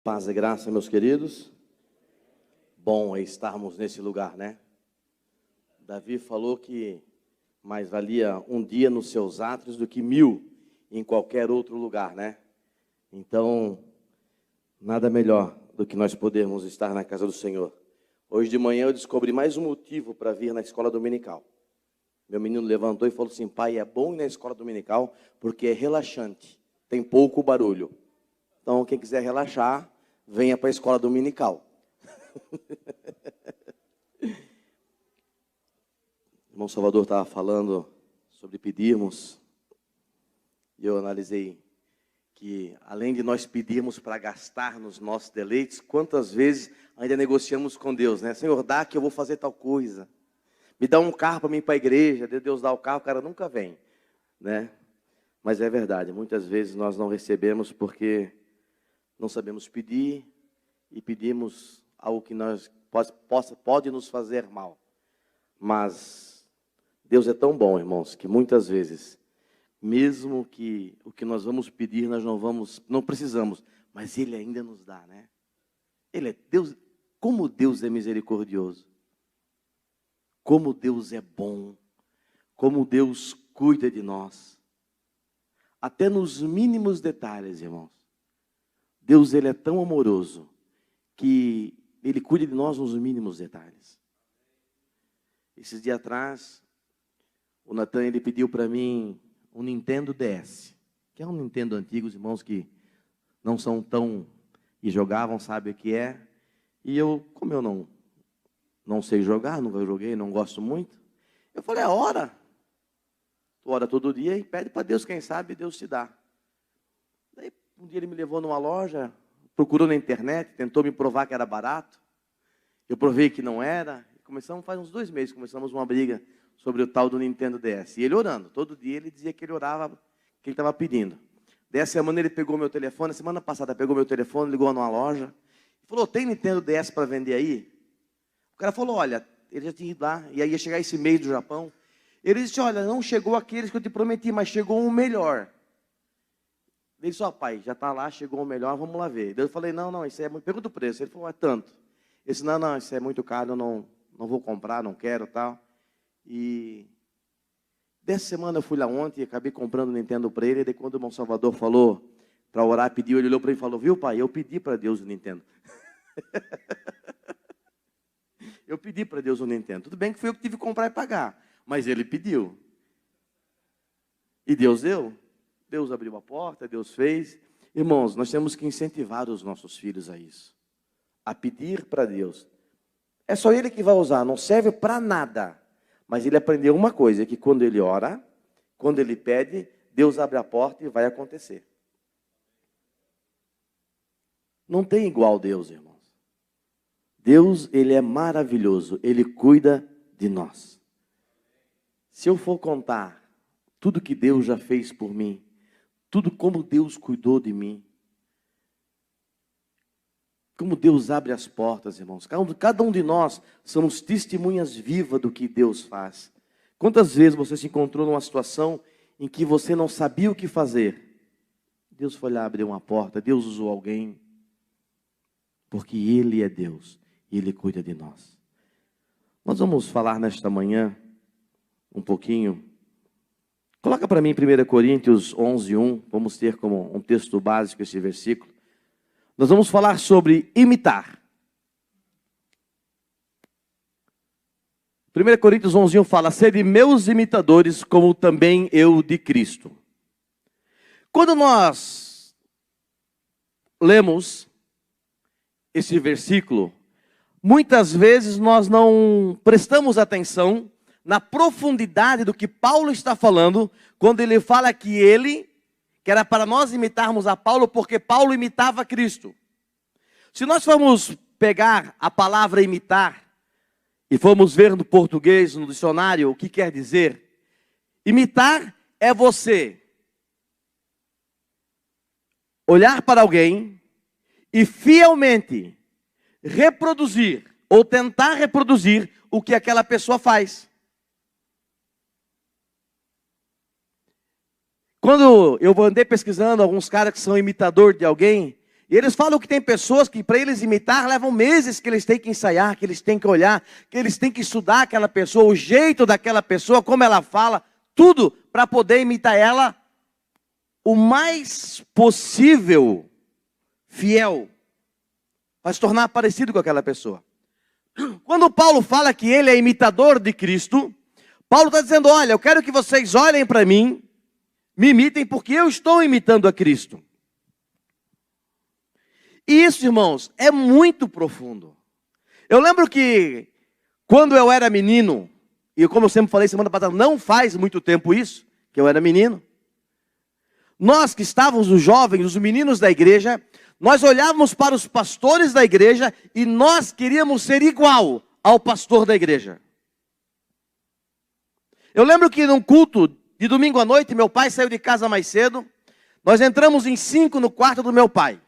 Paz e graça, meus queridos. Bom é estarmos nesse lugar, né? Davi falou que mais valia um dia nos seus átrios do que 1000 em qualquer outro lugar, né? Então, nada melhor do que nós podermos estar na casa do Senhor. Hoje de manhã eu descobri mais um motivo para vir na escola dominical. Meu menino levantou e falou assim: pai, é bom ir na escola dominical porque é relaxante, tem pouco barulho. Então, quem quiser relaxar, venha para a escola dominical. O irmão Salvador estava falando sobre pedirmos, e eu analisei que, além de nós pedirmos para gastar nos nossos deleites, quantas vezes ainda negociamos com Deus, né? Senhor, dá que eu vou fazer tal coisa. Me dá um carro para mim ir para a igreja. Deus dá o carro, o cara nunca vem, né? Mas é verdade, muitas vezes nós não recebemos porque não sabemos pedir e pedimos algo que pode nos fazer mal. Mas Deus é tão bom, irmãos, que muitas vezes, mesmo que o que nós vamos pedir, nós não precisamos, mas Ele ainda nos dá, né? Ele é Deus, como Deus é misericordioso, como Deus é bom, como Deus cuida de nós, até nos mínimos detalhes, irmãos. Deus, Ele é tão amoroso que Ele cuida de nós nos mínimos detalhes. Esses dias atrás, o Natan, ele pediu para mim um Nintendo DS, que é um Nintendo antigo, os irmãos que não são tão e jogavam, sabem o que é. E eu, como eu não sei jogar, nunca joguei, não gosto muito, eu falei, ora. Tu ora todo dia e pede para Deus, quem sabe Deus te dá. Daí um dia ele me levou numa loja, procurou na internet, tentou me provar que era barato. Eu provei que não era. Começamos, faz uns 2 meses, começamos uma briga sobre o tal do Nintendo DS. E ele orando, todo dia ele dizia que ele orava, que ele estava pedindo. Dessa semana ele pegou meu telefone, semana passada pegou meu telefone, ligou numa loja, e falou, tem Nintendo DS para vender aí? O cara falou, olha, ele já tinha ido lá, e aí ia chegar esse mês do Japão. Ele disse, olha, não chegou aqueles que eu te prometi, mas chegou um melhor. Ele disse, ó, pai, já está lá, chegou um melhor, vamos lá ver. Eu falei, não, isso é muito, pergunta o preço. Ele falou, é tanto. Eu disse, não, isso é muito caro, eu não vou comprar, não quero, tal. E dessa semana eu fui lá ontem e acabei comprando o Nintendo para ele. E daí quando o irmão Salvador falou para orar, pediu, ele olhou para ele e falou, viu, pai, eu pedi para Deus o Nintendo. Eu pedi para Deus o Nintendo. Tudo bem que foi eu que tive que comprar e pagar, mas ele pediu. E Deus deu. Deus abriu a porta, Deus fez. Irmãos, nós temos que incentivar os nossos filhos a isso. A pedir para Deus. É só Ele que vai usar, não serve para nada. Mas ele aprendeu uma coisa, que quando ele ora, quando ele pede, Deus abre a porta e vai acontecer. Não tem igual Deus, irmãos. Deus, Ele é maravilhoso, Ele cuida de nós. Se eu for contar tudo que Deus já fez por mim, tudo como Deus cuidou de mim, como Deus abre as portas, irmãos. Cada um de nós somos testemunhas vivas do que Deus faz. Quantas vezes você se encontrou numa situação em que você não sabia o que fazer? Deus foi lá abrir uma porta, Deus usou alguém. Porque Ele é Deus e Ele cuida de nós. Nós vamos falar nesta manhã um pouquinho. Coloca para mim 1 Coríntios 11:1. Vamos ter como um texto básico esse versículo. Nós vamos falar sobre imitar. 1 Coríntios 11:1 fala, sede meus imitadores, como também eu de Cristo. Quando nós lemos esse versículo, muitas vezes nós não prestamos atenção na profundidade do que Paulo está falando, quando ele fala que era para nós imitarmos a Paulo, porque Paulo imitava Cristo. Se nós formos pegar a palavra imitar, e formos ver no português, no dicionário, o que quer dizer, imitar é você olhar para alguém e fielmente reproduzir, ou tentar reproduzir o que aquela pessoa faz. Quando eu andei pesquisando alguns caras que são imitador de alguém, E eles falam que tem pessoas que para eles imitar levam meses, que eles têm que ensaiar, que eles têm que olhar, que eles têm que estudar aquela pessoa, o jeito daquela pessoa, como ela fala, tudo para poder imitar ela o mais possível fiel, para se tornar parecido com aquela pessoa. Quando Paulo fala que ele é imitador de Cristo, Paulo está dizendo, olha, eu quero que vocês olhem para mim, me imitem, porque eu estou imitando a Cristo. E isso, irmãos, é muito profundo. Eu lembro que, quando eu era menino, e como eu sempre falei semana passada, não faz muito tempo isso, que eu era menino, nós que estávamos os jovens, os meninos da igreja, nós olhávamos para os pastores da igreja e nós queríamos ser igual ao pastor da igreja. Eu lembro que num culto de domingo à noite, meu pai saiu de casa mais cedo, nós entramos em 5 no quarto do meu pai,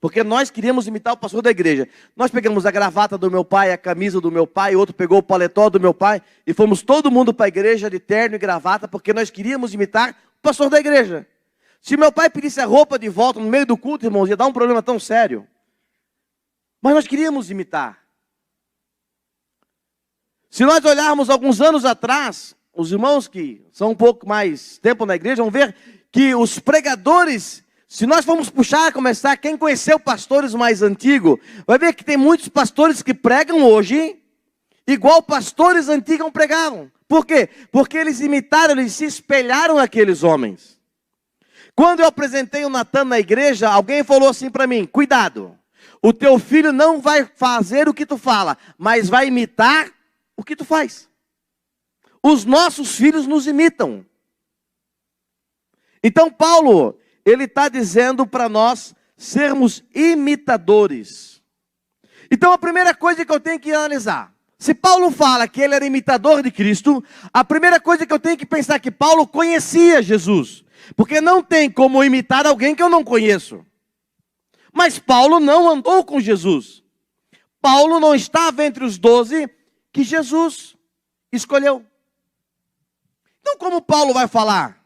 porque nós queríamos imitar o pastor da igreja. Nós pegamos a gravata do meu pai, a camisa do meu pai, outro pegou o paletó do meu pai, e fomos todo mundo para a igreja de terno e gravata, porque nós queríamos imitar o pastor da igreja. Se meu pai pedisse a roupa de volta no meio do culto, irmãos, ia dar um problema tão sério. Mas nós queríamos imitar. Se nós olharmos alguns anos atrás, os irmãos que são um pouco mais tempo na igreja, vão ver que os pregadores, se nós formos puxar, começar, quem conheceu pastores mais antigos, vai ver que tem muitos pastores que pregam hoje, igual pastores antigos pregavam. Por quê? Porque eles imitaram, eles se espelharam naqueles homens. Quando eu apresentei o Natan na igreja, alguém falou assim para mim, cuidado, o teu filho não vai fazer o que tu fala, mas vai imitar o que tu faz. Os nossos filhos nos imitam. Então Paulo, ele está dizendo para nós sermos imitadores. Então a primeira coisa que eu tenho que analisar, se Paulo fala que ele era imitador de Cristo, a primeira coisa que eu tenho que pensar é que Paulo conhecia Jesus. Porque não tem como imitar alguém que eu não conheço. Mas Paulo não andou com Jesus. Paulo não estava entre os 12 que Jesus escolheu. Então como Paulo vai falar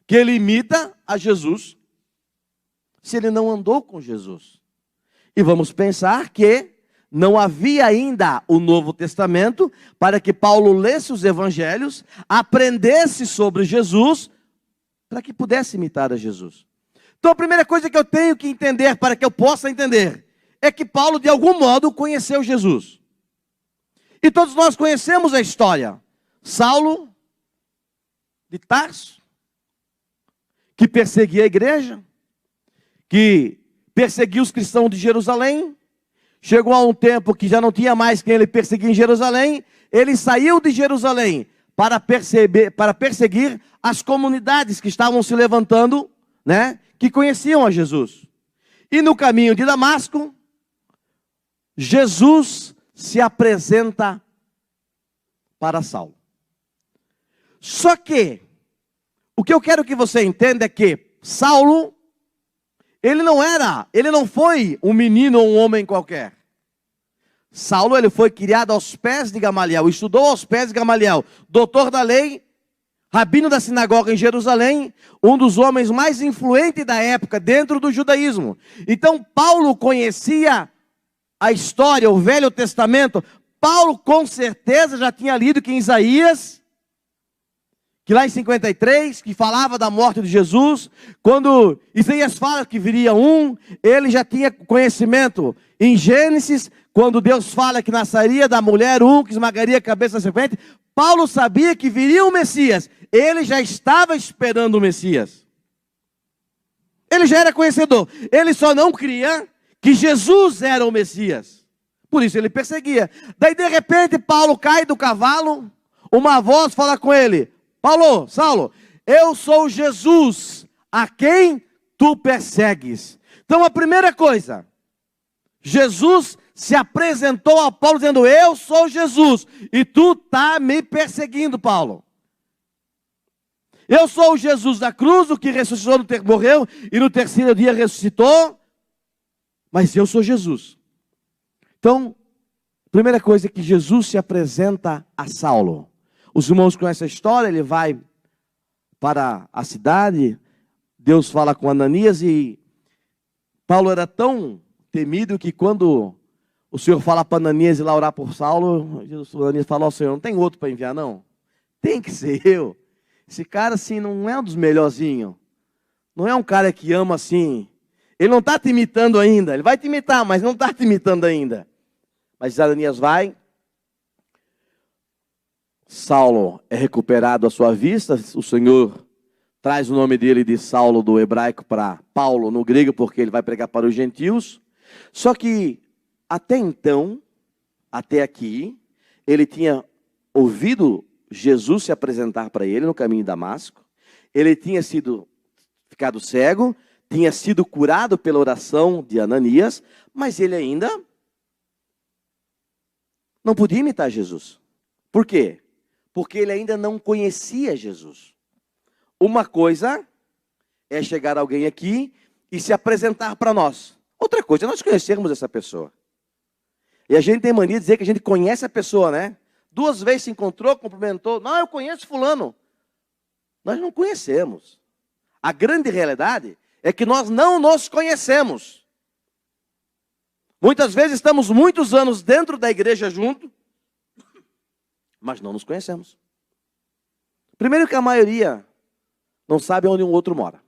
que ele imita a Jesus, se ele não andou com Jesus? E vamos pensar que não havia ainda o Novo Testamento para que Paulo lesse os evangelhos, aprendesse sobre Jesus, para que pudesse imitar a Jesus. Então a primeira coisa que eu tenho que entender, para que eu possa entender, é que Paulo de algum modo conheceu Jesus. E todos nós conhecemos a história. Saulo de Tarso, que perseguia a igreja, que perseguia os cristãos de Jerusalém. Chegou a um tempo que já não tinha mais quem ele perseguia em Jerusalém. Ele saiu de Jerusalém para perseguir as comunidades que estavam se levantando, né, que conheciam a Jesus. E no caminho de Damasco, Jesus se apresenta para Saulo. Só que, o que eu quero que você entenda é que Saulo, ele não foi um menino ou um homem qualquer. Saulo, ele foi criado aos pés de Gamaliel, estudou aos pés de Gamaliel, doutor da lei, rabino da sinagoga em Jerusalém, um dos homens mais influentes da época dentro do judaísmo. Então Paulo conhecia a história, o Velho Testamento. Paulo com certeza já tinha lido que em Isaías, que lá em 53, que falava da morte de Jesus, quando Isaías fala que viria um, ele já tinha conhecimento. Em Gênesis, quando Deus fala que nasceria da mulher um que esmagaria a cabeça da serpente, Paulo sabia que viria o Messias. Ele já estava esperando o Messias. Ele já era conhecedor. Ele só não cria que Jesus era o Messias. Por isso ele perseguia. Daí de repente Paulo cai do cavalo, uma voz fala com ele: Paulo, Saulo, eu sou Jesus, a quem tu persegues. Então a primeira coisa, Jesus se apresentou a Paulo dizendo: eu sou Jesus, e tu está me perseguindo, Paulo. Eu sou o Jesus da cruz, o que ressuscitou, morreu, e no terceiro dia ressuscitou, mas eu sou Jesus. Então, a primeira coisa é que Jesus se apresenta a Saulo. Os irmãos conhecem a história, ele vai para a cidade, Deus fala com Ananias e Paulo era tão temido que quando o Senhor fala para Ananias ir lá orar por Saulo, Ananias fala, ó Senhor, não tem outro para enviar não? Tem que ser eu. Esse cara assim não é um dos melhorzinhos. Não é um cara que ama assim. Ele não está te imitando ainda. Ele vai te imitar, mas não está te imitando ainda. Mas Ananias vai. Saulo é recuperado à sua vista. O Senhor traz o nome dele de Saulo do hebraico para Paulo no grego, porque ele vai pregar para os gentios. Só que até então, até aqui, ele tinha ouvido Jesus se apresentar para ele no caminho de Damasco. Ele tinha ficado cego, tinha sido curado pela oração de Ananias, mas ele ainda não podia imitar Jesus. Por quê? Porque ele ainda não conhecia Jesus. Uma coisa é chegar alguém aqui e se apresentar para nós. Outra coisa é nós conhecermos essa pessoa. E a gente tem mania de dizer que a gente conhece a pessoa, né? 2 vezes se encontrou, cumprimentou. Não, eu conheço fulano. Nós não conhecemos. A grande realidade é que nós não nos conhecemos. Muitas vezes estamos muitos anos dentro da igreja junto, mas não nos conhecemos. Primeiro que a maioria não sabe onde um outro mora.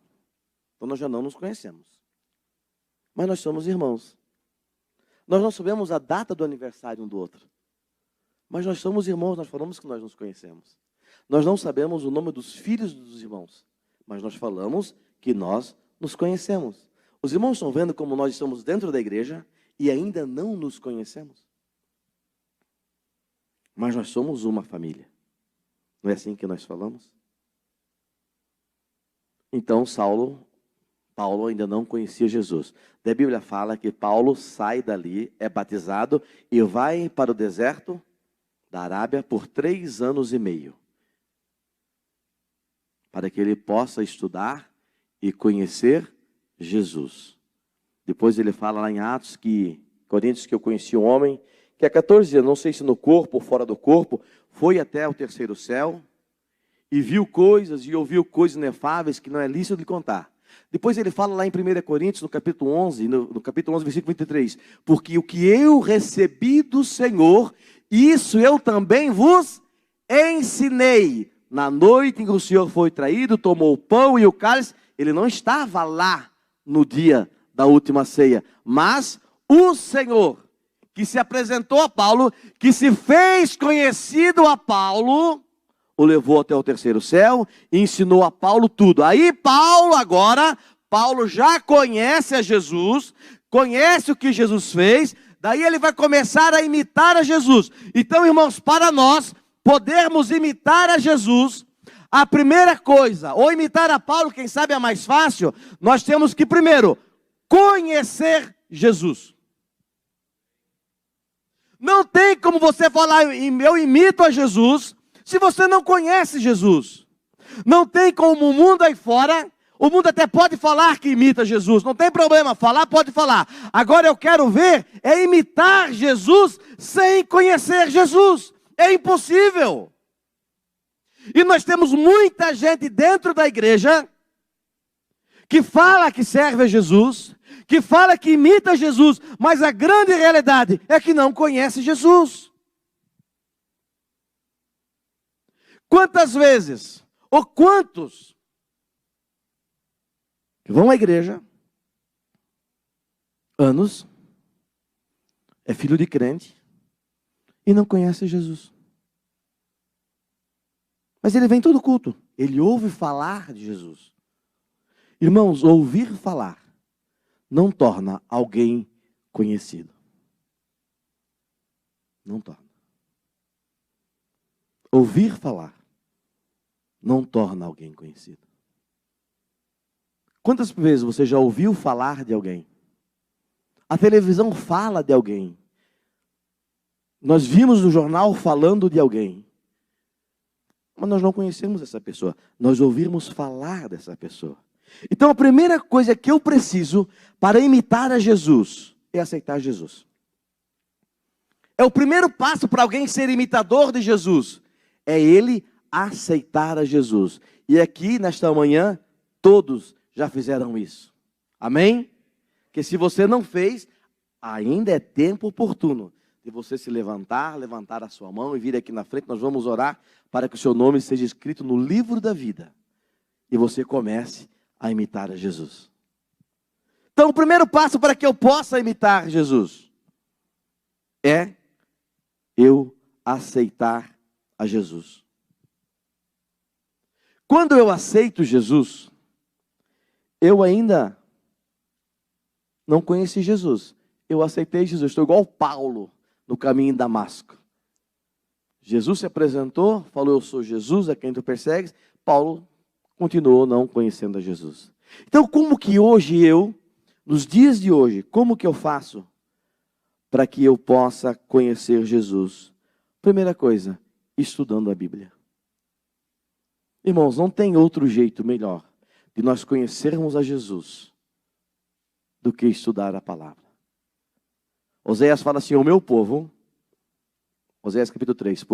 Então nós já não nos conhecemos. Mas nós somos irmãos. Nós não sabemos a data do aniversário um do outro. Mas nós somos irmãos, nós falamos que nós nos conhecemos. Nós não sabemos o nome dos filhos dos irmãos. Mas nós falamos que nós nos conhecemos. Os irmãos estão vendo como nós estamos dentro da igreja e ainda não nos conhecemos. Mas nós somos uma família. Não é assim que nós falamos? Então Paulo ainda não conhecia Jesus. Da Bíblia fala que Paulo sai dali, é batizado e vai para o deserto da Arábia por 3 anos e meio. Para que ele possa estudar e conhecer Jesus. Depois ele fala lá em Coríntios, que eu conheci um homem que há 14 anos, não sei se no corpo ou fora do corpo, foi até o 3º céu e viu coisas e ouviu coisas inefáveis que não é lícito de contar. Depois ele fala lá em 1 Coríntios, no capítulo 11, no capítulo 11, versículo 23, porque o que eu recebi do Senhor, isso eu também vos ensinei. Na noite em que o Senhor foi traído, tomou o pão e o cálice, ele não estava lá no dia da última ceia, mas o Senhor, que se apresentou a Paulo, que se fez conhecido a Paulo, o levou até o 3º céu e ensinou a Paulo tudo. Aí Paulo já conhece a Jesus, conhece o que Jesus fez, daí ele vai começar a imitar a Jesus. Então, irmãos, para nós podermos imitar a Jesus, a primeira coisa, ou imitar a Paulo, quem sabe é mais fácil, nós temos que primeiro conhecer Jesus. Não tem como você falar, eu imito a Jesus, se você não conhece Jesus. Não tem como o mundo aí fora, o mundo até pode falar que imita Jesus, não tem problema, falar pode falar. Agora eu quero ver, é imitar Jesus sem conhecer Jesus. É impossível. E nós temos muita gente dentro da igreja que fala que serve a Jesus, que fala que imita Jesus, mas a grande realidade é que não conhece Jesus. Quantas vezes, ou quantos, vão à igreja, anos, é filho de crente, e não conhece Jesus. Mas ele vem todo culto, ele ouve falar de Jesus. Irmãos, ouvir falar não torna alguém conhecido. Não torna. Ouvir falar não torna alguém conhecido. Quantas vezes você já ouviu falar de alguém? A televisão fala de alguém. Nós vimos no jornal falando de alguém. Mas nós não conhecemos essa pessoa. Nós ouvimos falar dessa pessoa. Então a primeira coisa que eu preciso para imitar a Jesus é aceitar Jesus. É o primeiro passo para alguém ser imitador de Jesus. É ele aceitar a Jesus. E aqui nesta manhã, todos já fizeram isso. Amém? que se você não fez, ainda é tempo oportuno de você se levantar a sua mão e vir aqui na frente. Nós vamos orar para que o seu nome seja escrito no livro da vida e você comece a imitar a Jesus. Então, o primeiro passo para que eu possa imitar Jesus é eu aceitar a Jesus. Quando eu aceito Jesus, eu ainda não conheci Jesus. Eu aceitei Jesus, estou igual Paulo no caminho em Damasco. Jesus se apresentou, falou, eu sou Jesus, a quem tu persegues. Paulo continuou não conhecendo a Jesus. Então, como que hoje nos dias de hoje, como que eu faço para que eu possa conhecer Jesus? Primeira coisa, estudando a Bíblia. Irmãos, não tem outro jeito melhor de nós conhecermos a Jesus do que estudar a palavra. Oséias fala assim, o meu povo, Oséias capítulo 3,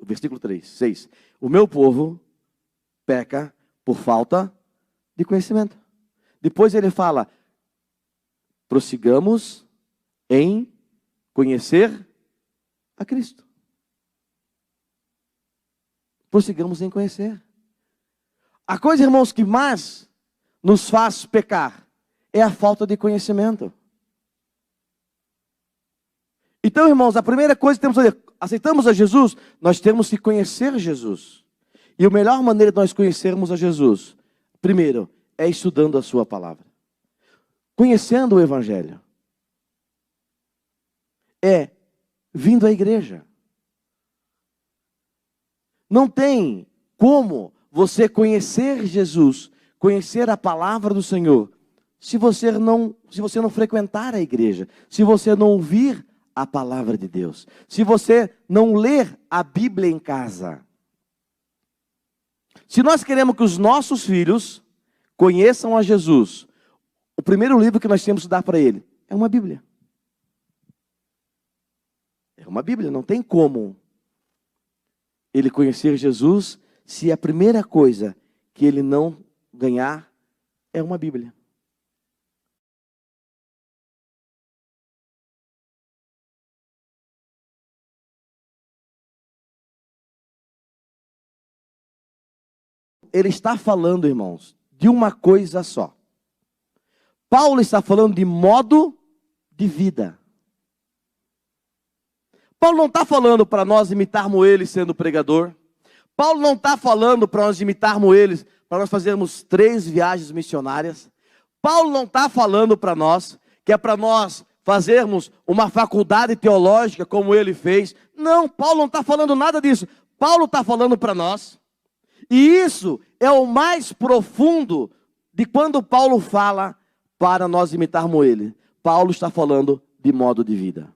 versículo 3, 6. O meu povo peca por falta de conhecimento. Depois ele fala, prossigamos em conhecer a Cristo. Prossigamos em conhecer. A coisa, irmãos, que mais nos faz pecar é a falta de conhecimento. Então, irmãos, a primeira coisa que temos a fazer, aceitamos a Jesus, nós temos que conhecer Jesus. E a melhor maneira de nós conhecermos a Jesus, primeiro, é estudando a sua palavra. Conhecendo o Evangelho. É vindo à igreja. Não tem como você conhecer Jesus, conhecer a palavra do Senhor, se você não frequentar a igreja, se você não ouvir a palavra de Deus, se você não ler a Bíblia em casa. Se nós queremos que os nossos filhos conheçam a Jesus, o primeiro livro que nós temos que dar para ele é uma Bíblia. É uma Bíblia, não tem como ele conhecer Jesus se a primeira coisa que ele não ganhar é uma Bíblia. Ele está falando, irmãos, de uma coisa só. Paulo está falando de modo de vida. Paulo não está falando para nós imitarmos ele sendo pregador. Paulo não está falando para nós imitarmos ele, para nós fazermos 3 viagens missionárias. Paulo não está falando para nós, que é para nós fazermos uma faculdade teológica como ele fez. Não, Paulo não está falando nada disso. Paulo está falando para nós. E isso é o mais profundo de quando Paulo fala para nós imitarmos ele. Paulo está falando de modo de vida.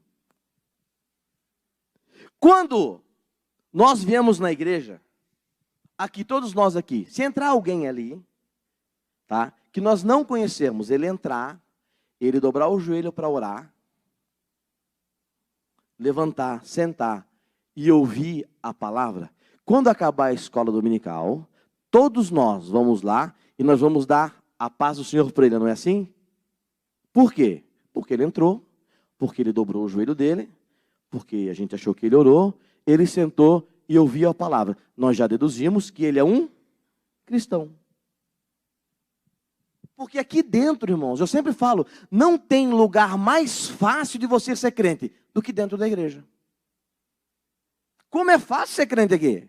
Quando nós viemos na igreja, aqui, todos nós aqui, se entrar alguém ali, tá, que nós não conhecemos, ele entrar, ele dobrar o joelho para orar, levantar, sentar e ouvir a palavra, quando acabar a escola dominical, todos nós vamos lá e nós vamos dar a paz do Senhor para ele, não é assim? Por quê? Porque ele entrou, porque ele dobrou o joelho dele, porque a gente achou que ele orou, ele sentou e ouviu a palavra. Nós já deduzimos que ele é um cristão. Porque aqui dentro, irmãos, eu sempre falo, não tem lugar mais fácil de você ser crente do que dentro da igreja. Como é fácil ser crente aqui?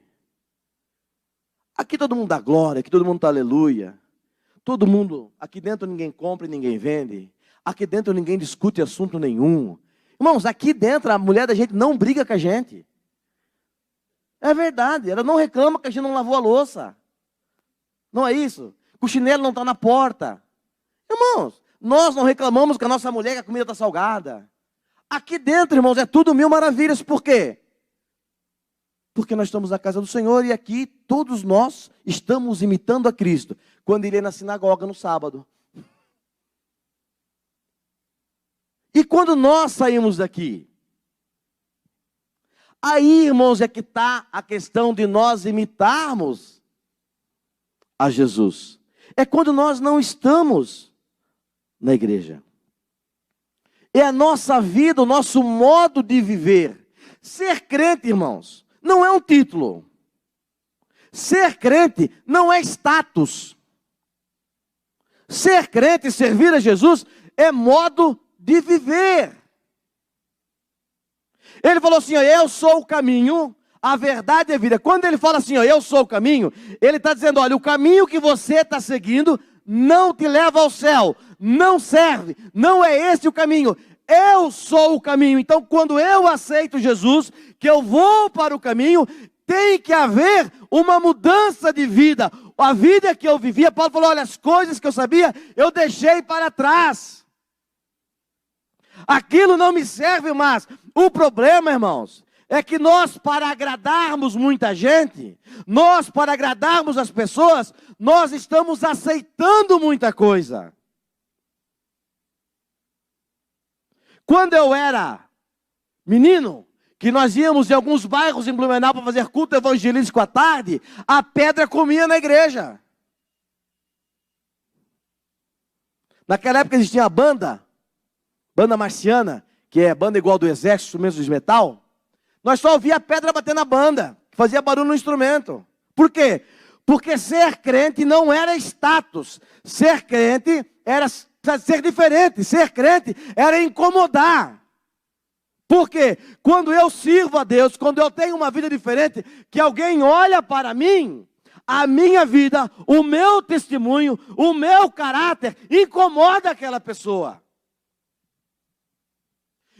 Aqui todo mundo dá glória, aqui todo mundo dá aleluia. Todo mundo, aqui dentro ninguém compra e ninguém vende. Aqui dentro ninguém discute assunto nenhum. Irmãos, aqui dentro a mulher da gente não briga com a gente. É verdade, ela não reclama que a gente não lavou a louça. Não é isso? Que o chinelo não está na porta. Irmãos, nós não reclamamos com a nossa mulher que a comida está salgada. Aqui dentro, irmãos, é tudo 1000 maravilhas. Por quê? Porque nós estamos na casa do Senhor e aqui todos nós estamos imitando a Cristo. Quando ele ia na sinagoga no sábado. E quando nós saímos daqui? Aí, irmãos, é que está a questão de nós imitarmos a Jesus. É quando nós não estamos na igreja. é a nossa vida, o nosso modo de viver. Ser crente, irmãos, não é um título. Ser crente não é status. Ser crente e servir a Jesus é modo de viver. Ele falou assim, ó, eu sou o caminho, a verdade e a vida. Quando ele fala assim, ó, eu sou o caminho, ele está dizendo, olha, o caminho que você está seguindo não te leva ao céu, não serve, não é esse o caminho. Eu sou o caminho. Então, quando eu aceito Jesus, que eu vou para o caminho, tem que haver uma mudança de vida. A vida que eu vivia, Paulo falou, olha, as coisas que eu sabia, eu deixei para trás. Aquilo não me serve mais. O problema, irmãos, é que nós, para agradarmos muita gente, nós, para agradarmos as pessoas, nós estamos aceitando muita coisa. Quando eu era menino, que nós íamos em alguns bairros em Blumenau para fazer culto evangelístico à tarde, a pedra comia na igreja. Naquela época existia a banda marciana, que é banda igual do exército, instrumentos de metal. Nós só ouvia a pedra bater na banda, que fazia barulho no instrumento. Por quê? Porque ser crente não era status. Ser crente era ser diferente. Ser crente era incomodar. Por quê? Quando eu sirvo a Deus, quando eu tenho uma vida diferente, que alguém olha para mim, a minha vida, o meu testemunho, o meu caráter, incomoda aquela pessoa.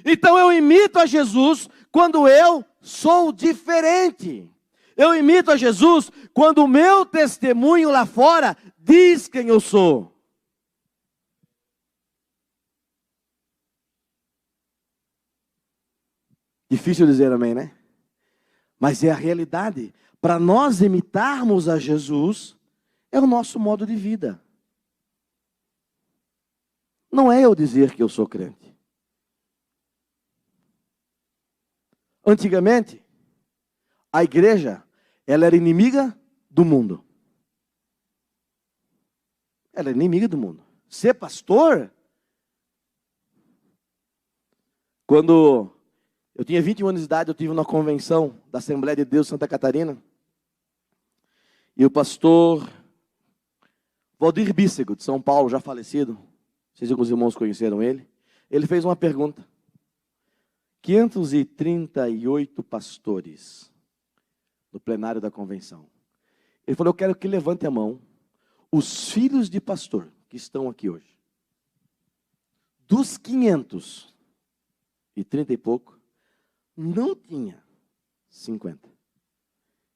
Então eu imito a Jesus quando eu sou diferente. Eu imito a Jesus quando o meu testemunho lá fora diz quem eu sou. Difícil dizer amém, né? Mas é a realidade. Para nós imitarmos a Jesus, é o nosso modo de vida. Não é eu dizer que eu sou crente. Antigamente, a igreja, ela era inimiga do mundo. Ela era inimiga do mundo. Ser pastor, quando eu tinha 21 anos de idade, eu tive uma convenção da Assembleia de Deus de Santa Catarina. E o pastor Valdir Bícego, de São Paulo, já falecido, não sei se alguns irmãos conheceram ele, ele fez uma pergunta. 538 pastores no plenário da convenção. Ele falou, eu quero que levante a mão os filhos de pastor que estão aqui hoje. Dos 530 e pouco, não tinha 50.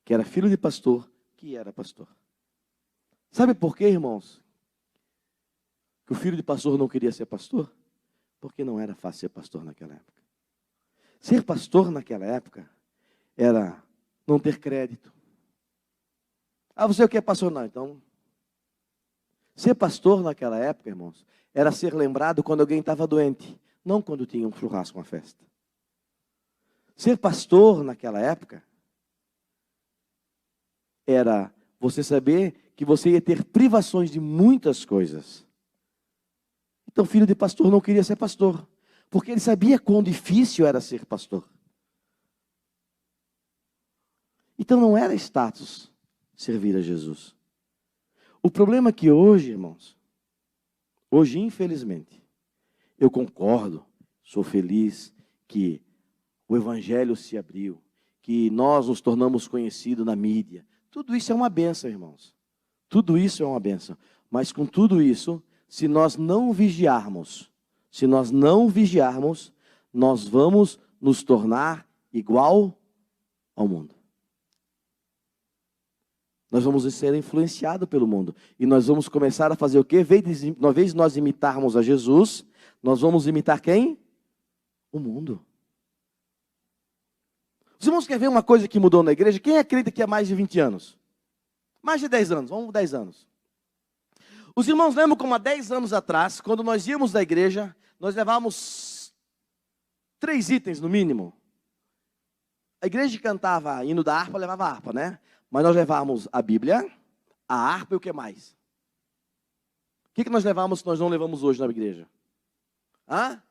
Que era filho de pastor, que era pastor. Sabe por quê, irmãos? Que o filho de pastor não queria ser pastor? Porque não era fácil ser pastor naquela época. Ser pastor naquela época era não ter crédito. Ah, você o que é pastor? Não, então... Ser pastor naquela época, irmãos, era ser lembrado quando alguém estava doente, não quando tinha um churrasco, uma festa. Ser pastor naquela época era você saber que você ia ter privações de muitas coisas. Então, filho de pastor não queria ser pastor, porque ele sabia quão difícil era ser pastor. Então não era status servir a Jesus. O problema é que hoje, irmãos, hoje infelizmente, eu concordo, sou feliz que o evangelho se abriu, que nós nos tornamos conhecidos na mídia. Tudo isso é uma bênção, irmãos. Tudo isso é uma bênção. Mas com tudo isso, se nós não vigiarmos, nós vamos nos tornar igual ao mundo. Nós vamos ser influenciados pelo mundo. E nós vamos começar a fazer o quê? Uma vez nós imitarmos a Jesus, nós vamos imitar quem? O mundo. Os irmãos querem ver uma coisa que mudou na igreja? Quem acredita que há mais de 20 anos? Mais de 10 anos, vamos 10 anos. Os irmãos lembram como há 10 anos atrás, quando nós íamos da igreja, nós levávamos 3 itens no mínimo. A igreja cantava hino da harpa, levava a harpa, né? Mas nós levávamos a Bíblia, a harpa e o que mais? O que nós levávamos que nós não levamos hoje na igreja? Hã?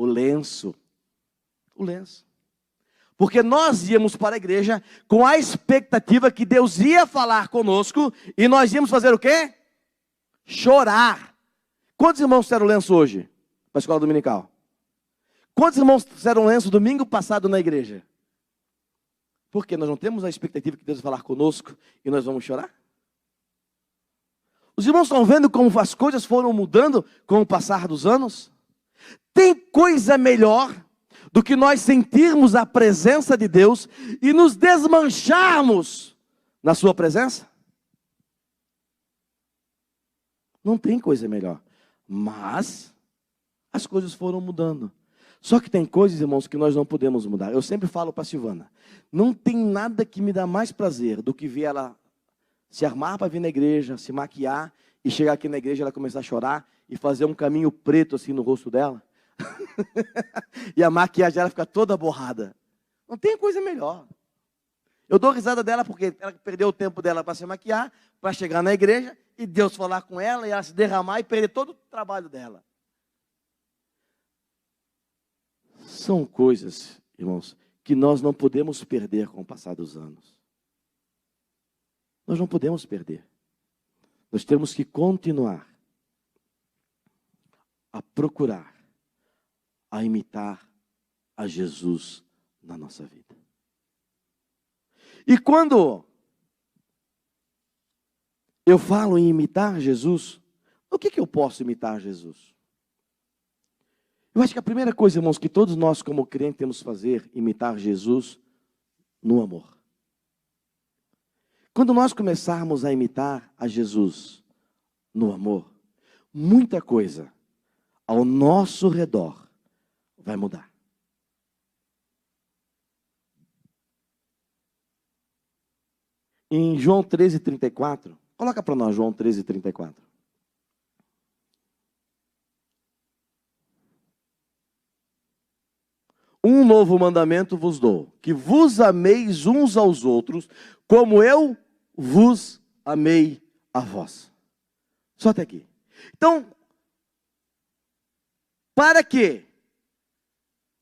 o lenço. O lenço. Porque nós íamos para a igreja com a expectativa que Deus ia falar conosco e nós íamos fazer o quê? Chorar. Quantos irmãos fizeram lenço hoje para a escola dominical? Quantos irmãos fizeram lenço domingo passado na igreja? Porque nós não temos a expectativa que Deus vai falar conosco e nós vamos chorar? Os irmãos estão vendo como as coisas foram mudando com o passar dos anos? Tem coisa melhor do que nós sentirmos a presença de Deus e nos desmancharmos na sua presença? Não tem coisa melhor. Mas as coisas foram mudando. Só que tem coisas, irmãos, que nós não podemos mudar. Eu sempre falo para a Silvana, não tem nada que me dá mais prazer do que ver ela se armar para vir na igreja, se maquiar e chegar aqui na igreja, ela começar a chorar e fazer um caminho preto assim no rosto dela. E a maquiagem dela fica toda borrada. Não tem coisa melhor. Eu dou risada dela porque ela perdeu o tempo dela para se maquiar, para chegar na igreja e Deus falar com ela e ela se derramar e perder todo o trabalho dela. São coisas, irmãos, que nós não podemos perder com o passar dos anos. Nós não podemos perder. Nós temos que continuar a procurar, a imitar a Jesus na nossa vida. E quando eu falo em imitar Jesus, o que eu posso imitar Jesus? Eu acho que a primeira coisa, irmãos, que todos nós como crentes temos que fazer, imitar Jesus no amor. Quando nós começarmos a imitar a Jesus no amor, muita coisa ao nosso redor vai mudar. Em João 13:34, coloca para nós João 13:34. Um novo mandamento vos dou, que vos ameis uns aos outros, como eu vos amei a vós. Só até aqui. Então, para que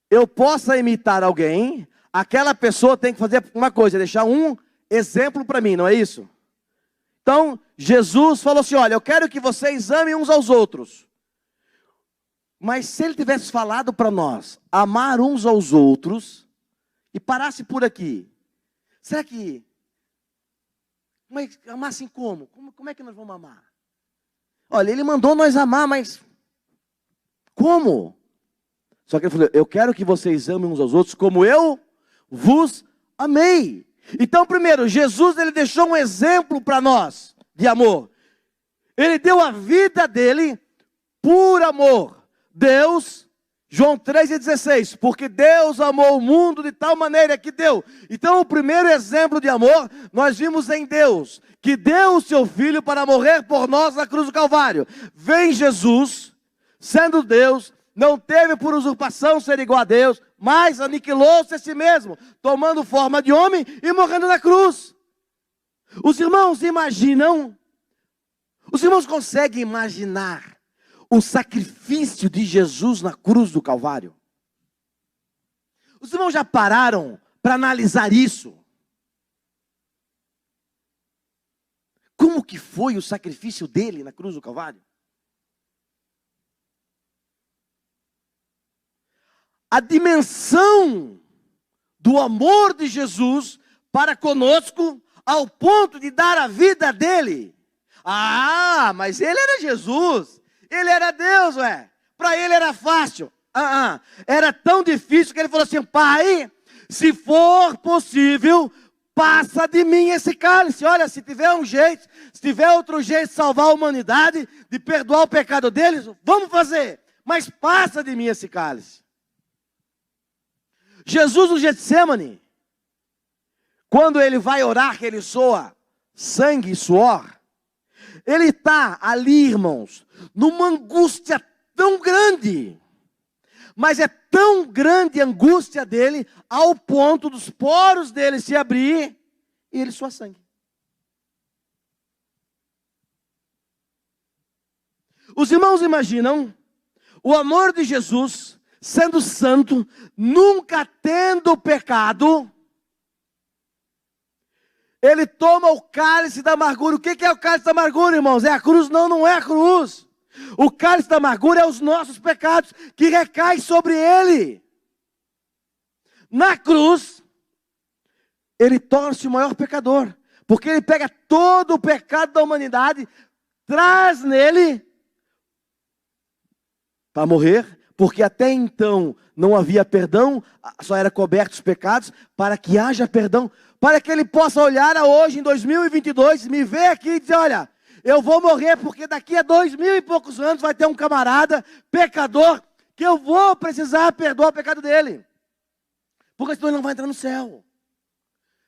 eu possa imitar alguém, aquela pessoa tem que fazer uma coisa, deixar um exemplo para mim, não é isso? Então, Jesus falou assim, olha, eu quero que vocês amem uns aos outros. Mas se ele tivesse falado para nós, amar uns aos outros, e parasse por aqui, será que, amar assim como? Como é que nós vamos amar? Olha, ele mandou nós amar, mas como? Só que ele falou, eu quero que vocês amem uns aos outros como eu vos amei. Então, primeiro, Jesus ele deixou um exemplo para nós de amor. Ele deu a vida dele por amor. Deus, João 3,16, porque Deus amou o mundo de tal maneira que deu. Então, o primeiro exemplo de amor, nós vimos em Deus, que deu o seu Filho para morrer por nós na cruz do Calvário. Vem Jesus, sendo Deus, não teve por usurpação ser igual a Deus, mas aniquilou-se a si mesmo, tomando forma de homem e morrendo na cruz. Os irmãos imaginam, os irmãos conseguem imaginar o sacrifício de Jesus na cruz do Calvário? Os irmãos já pararam para analisar isso? Como que foi o sacrifício dele na cruz do Calvário? A dimensão do amor de Jesus para conosco, ao ponto de dar a vida dele. Ah, mas ele era Jesus. Ele era Deus, ué. Para ele era fácil. Era tão difícil que ele falou assim, Pai, se for possível, passa de mim esse cálice. Olha, se tiver um jeito, se tiver outro jeito de salvar a humanidade, de perdoar o pecado deles, vamos fazer. Mas passa de mim esse cálice. Jesus no Getsêmani, quando ele vai orar, que ele soa sangue e suor, ele está ali, irmãos, numa angústia tão grande. Mas é tão grande a angústia dele, ao ponto dos poros dele se abrir e ele suar sangue. Os irmãos imaginam o amor de Jesus sendo santo, nunca tendo pecado, ele toma o cálice da amargura. O que é o cálice da amargura, irmãos? É a cruz? Não, não é a cruz. O cálice da amargura é os nossos pecados que recaem sobre ele. Na cruz, ele torna-se o maior pecador, porque ele pega todo o pecado da humanidade, traz nele para morrer, porque até então não havia perdão, só era coberto os pecados, para que haja perdão, para que ele possa olhar a hoje, em 2022, me ver aqui e dizer, olha, eu vou morrer porque daqui a 2000 e poucos anos vai ter um camarada, pecador, que eu vou precisar perdoar o pecado dele, porque senão ele não vai entrar no céu.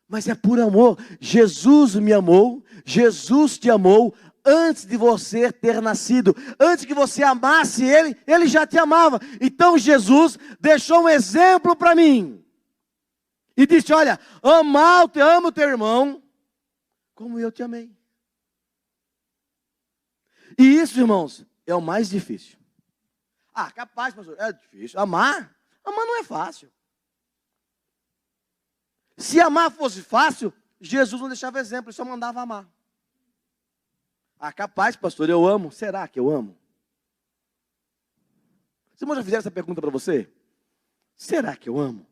Mas é por amor. Jesus me amou, Jesus te amou, antes de você ter nascido, antes que você amasse ele, ele já te amava. Então Jesus deixou um exemplo para mim, e disse, olha, ama o teu irmão, como eu te amei. E isso, irmãos, é o mais difícil. Ah, capaz, pastor, é difícil. Amar não é fácil. Se amar fosse fácil, Jesus não deixava exemplo, ele só mandava amar. Ah, capaz, pastor, eu amo. Será que eu amo? Vocês já fizeram essa pergunta para você? Será que eu amo?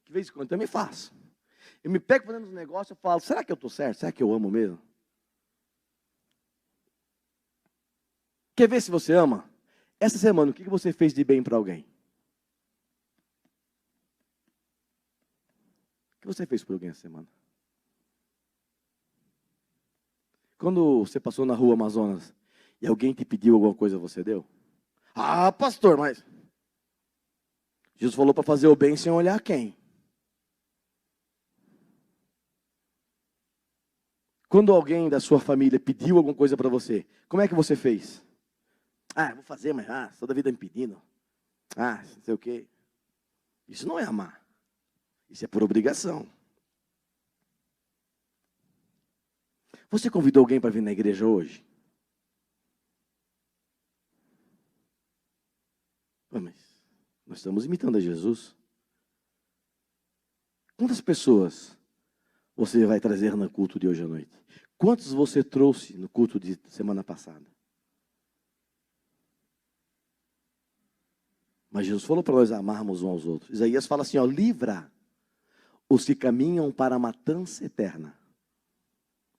De vez em quando eu me faço. Eu me pego fazendo uns negócios, eu falo, será que eu estou certo? Será que eu amo mesmo? Quer ver se você ama? Essa semana, o que você fez de bem para alguém? O que você fez por alguém essa semana? Quando você passou na rua Amazonas e alguém te pediu alguma coisa, você deu? Ah, pastor, mas Jesus falou para fazer o bem sem olhar quem. Quando alguém da sua família pediu alguma coisa para você, como é que você fez? Ah, vou fazer, mas toda a vida me pedindo. Não sei o quê. Isso não é amar. Isso é por obrigação. Você convidou alguém para vir na igreja hoje? Mas nós estamos imitando a Jesus. Quantas pessoas você vai trazer no culto de hoje à noite? Quantos você trouxe no culto de semana passada? Mas Jesus falou para nós amarmos uns aos outros. Isaías fala assim, livra os que caminham para a matança eterna,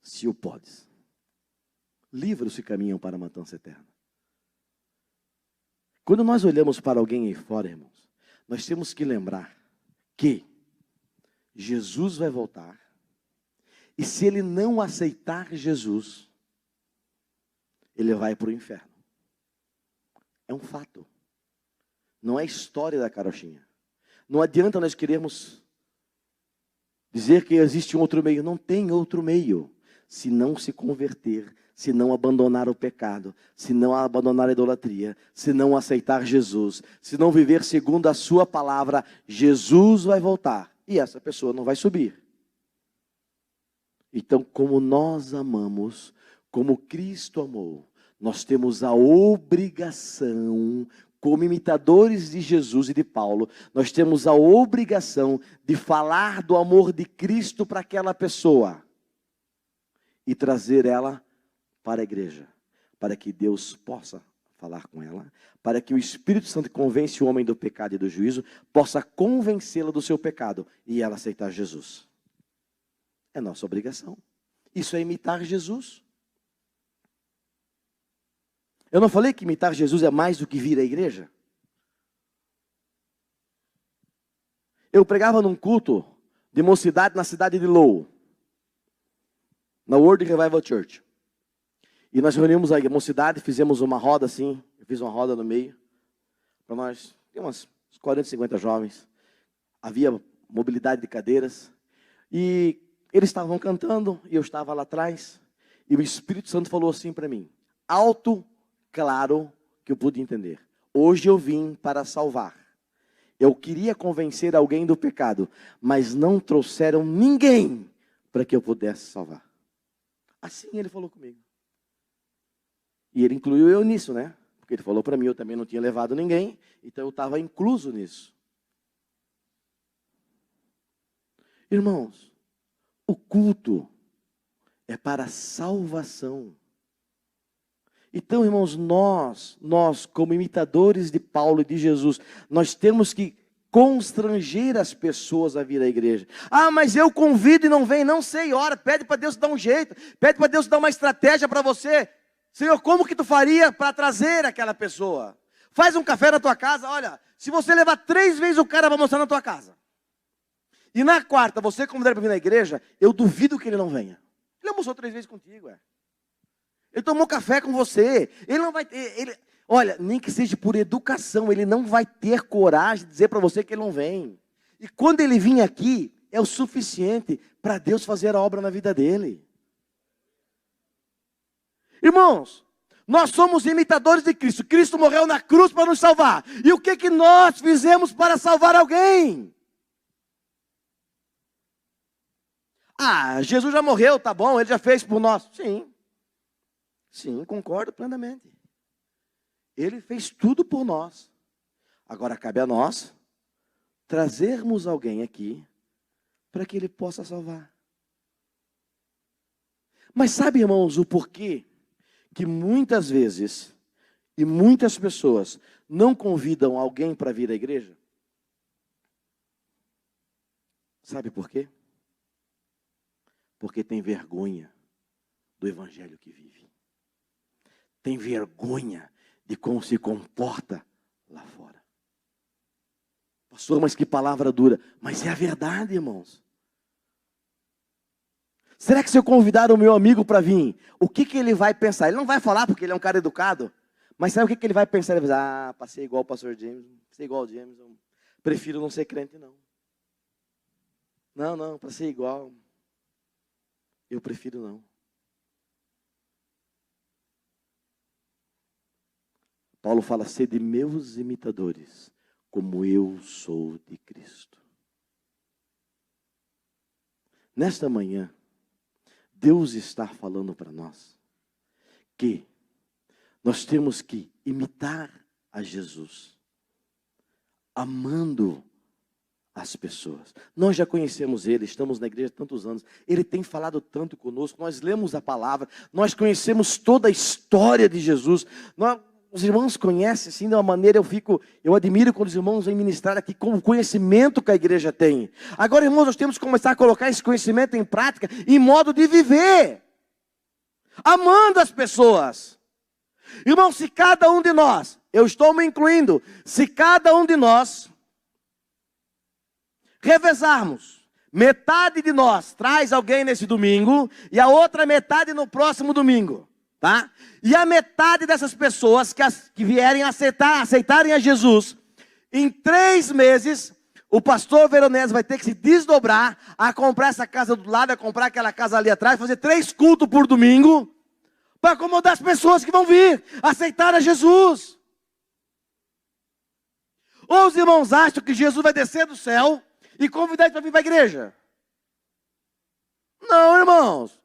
se o podes. Livra os que caminham para a matança eterna. Quando nós olhamos para alguém aí fora, irmãos, nós temos que lembrar que Jesus vai voltar, e se ele não aceitar Jesus, ele vai para o inferno. É um fato. Não é história da carochinha. Não adianta nós querermos dizer que existe um outro meio. Não tem outro meio. Se não se converter, se não abandonar o pecado, se não abandonar a idolatria, se não aceitar Jesus, se não viver segundo a sua palavra, Jesus vai voltar. E essa pessoa não vai subir. Então, como nós amamos, como Cristo amou, nós temos a obrigação, como imitadores de Jesus e de Paulo, nós temos a obrigação de falar do amor de Cristo para aquela pessoa e trazer ela para a igreja, para que Deus possa falar com ela, para que o Espírito Santo convence o homem do pecado e do juízo, possa convencê-la do seu pecado e ela aceitar Jesus. É nossa obrigação. Isso é imitar Jesus. Eu não falei que imitar Jesus é mais do que vir à igreja? Eu pregava num culto de mocidade na cidade de Lowell, na World Revival Church. E nós reunimos a mocidade, fizemos uma roda assim, eu fiz uma roda no meio, para nós, tem umas 40, 50 jovens, havia mobilidade de cadeiras, e eles estavam cantando, e eu estava lá atrás, e o Espírito Santo falou assim para mim, alto, claro, que eu pude entender. Hoje eu vim para salvar. Eu queria convencer alguém do pecado, mas não trouxeram ninguém para que eu pudesse salvar. Assim ele falou comigo. E ele incluiu eu nisso, né? Porque porque ele falou para mim, eu também não tinha levado ninguém, então eu estava incluso nisso. Irmãos, o culto é para salvação. Então, irmãos, nós como imitadores de Paulo e de Jesus, nós temos que constranger as pessoas a vir à igreja. Ah, mas eu convido e não vem, não sei, ora, pede para Deus dar um jeito, pede para Deus dar uma estratégia para você. Senhor, como que tu faria para trazer aquela pessoa? Faz um café na tua casa, olha, se você levar 3 vezes o cara vai almoçar na tua casa. E na quarta, você convidar ele para vir na igreja, eu duvido que ele não venha. Ele almoçou 3 vezes contigo, Ele tomou café com você. Ele não vai ter, olha, nem que seja por educação, ele não vai ter coragem de dizer para você que ele não vem. E quando ele vir aqui, é o suficiente para Deus fazer a obra na vida dele. Irmãos, nós somos imitadores de Cristo. Cristo morreu na cruz para nos salvar. E o que nós fizemos para salvar alguém? Ah, Jesus já morreu, tá bom, ele já fez por nós. Sim, concordo plenamente. Ele fez tudo por nós. Agora cabe a nós trazermos alguém aqui para que ele possa salvar. Mas sabe, irmãos, o porquê que muitas vezes e muitas pessoas não convidam alguém para vir à igreja? Sabe por quê? Porque tem vergonha do evangelho que vive. Tem vergonha de como se comporta lá fora. Pastor, mas que palavra dura. Mas é a verdade, irmãos. Será que se eu convidar o meu amigo para vir, o que ele vai pensar? Ele não vai falar porque ele é um cara educado. Mas sabe o que ele vai pensar? Ele vai dizer, para ser igual o pastor James, ser igual ao James, eu prefiro não ser crente, não. Não, para ser igual, eu prefiro não. Paulo fala, sede meus imitadores, como eu sou de Cristo. Nesta manhã, Deus está falando para nós que nós temos que imitar a Jesus, amando as pessoas. Nós já conhecemos Ele, estamos na igreja há tantos anos, Ele tem falado tanto conosco, nós lemos a palavra, nós conhecemos toda a história de Jesus, os irmãos conhecem assim de uma maneira, eu admiro quando os irmãos vêm ministrar aqui com o conhecimento que a igreja tem. Agora, irmãos, nós temos que começar a colocar esse conhecimento em prática, em modo de viver, amando as pessoas. Irmão, se cada um de nós, eu estou me incluindo, se cada um de nós revezarmos, metade de nós traz alguém nesse domingo e a outra metade no próximo domingo. Tá? E a metade dessas pessoas que vierem aceitarem a Jesus, em 3 meses, o pastor Veronese vai ter que se desdobrar a comprar essa casa do lado, a comprar aquela casa ali atrás, fazer 3 cultos por domingo, para acomodar as pessoas que vão vir, aceitar a Jesus. Ou os irmãos acham que Jesus vai descer do céu e convidar eles para vir para a igreja? Não, irmãos.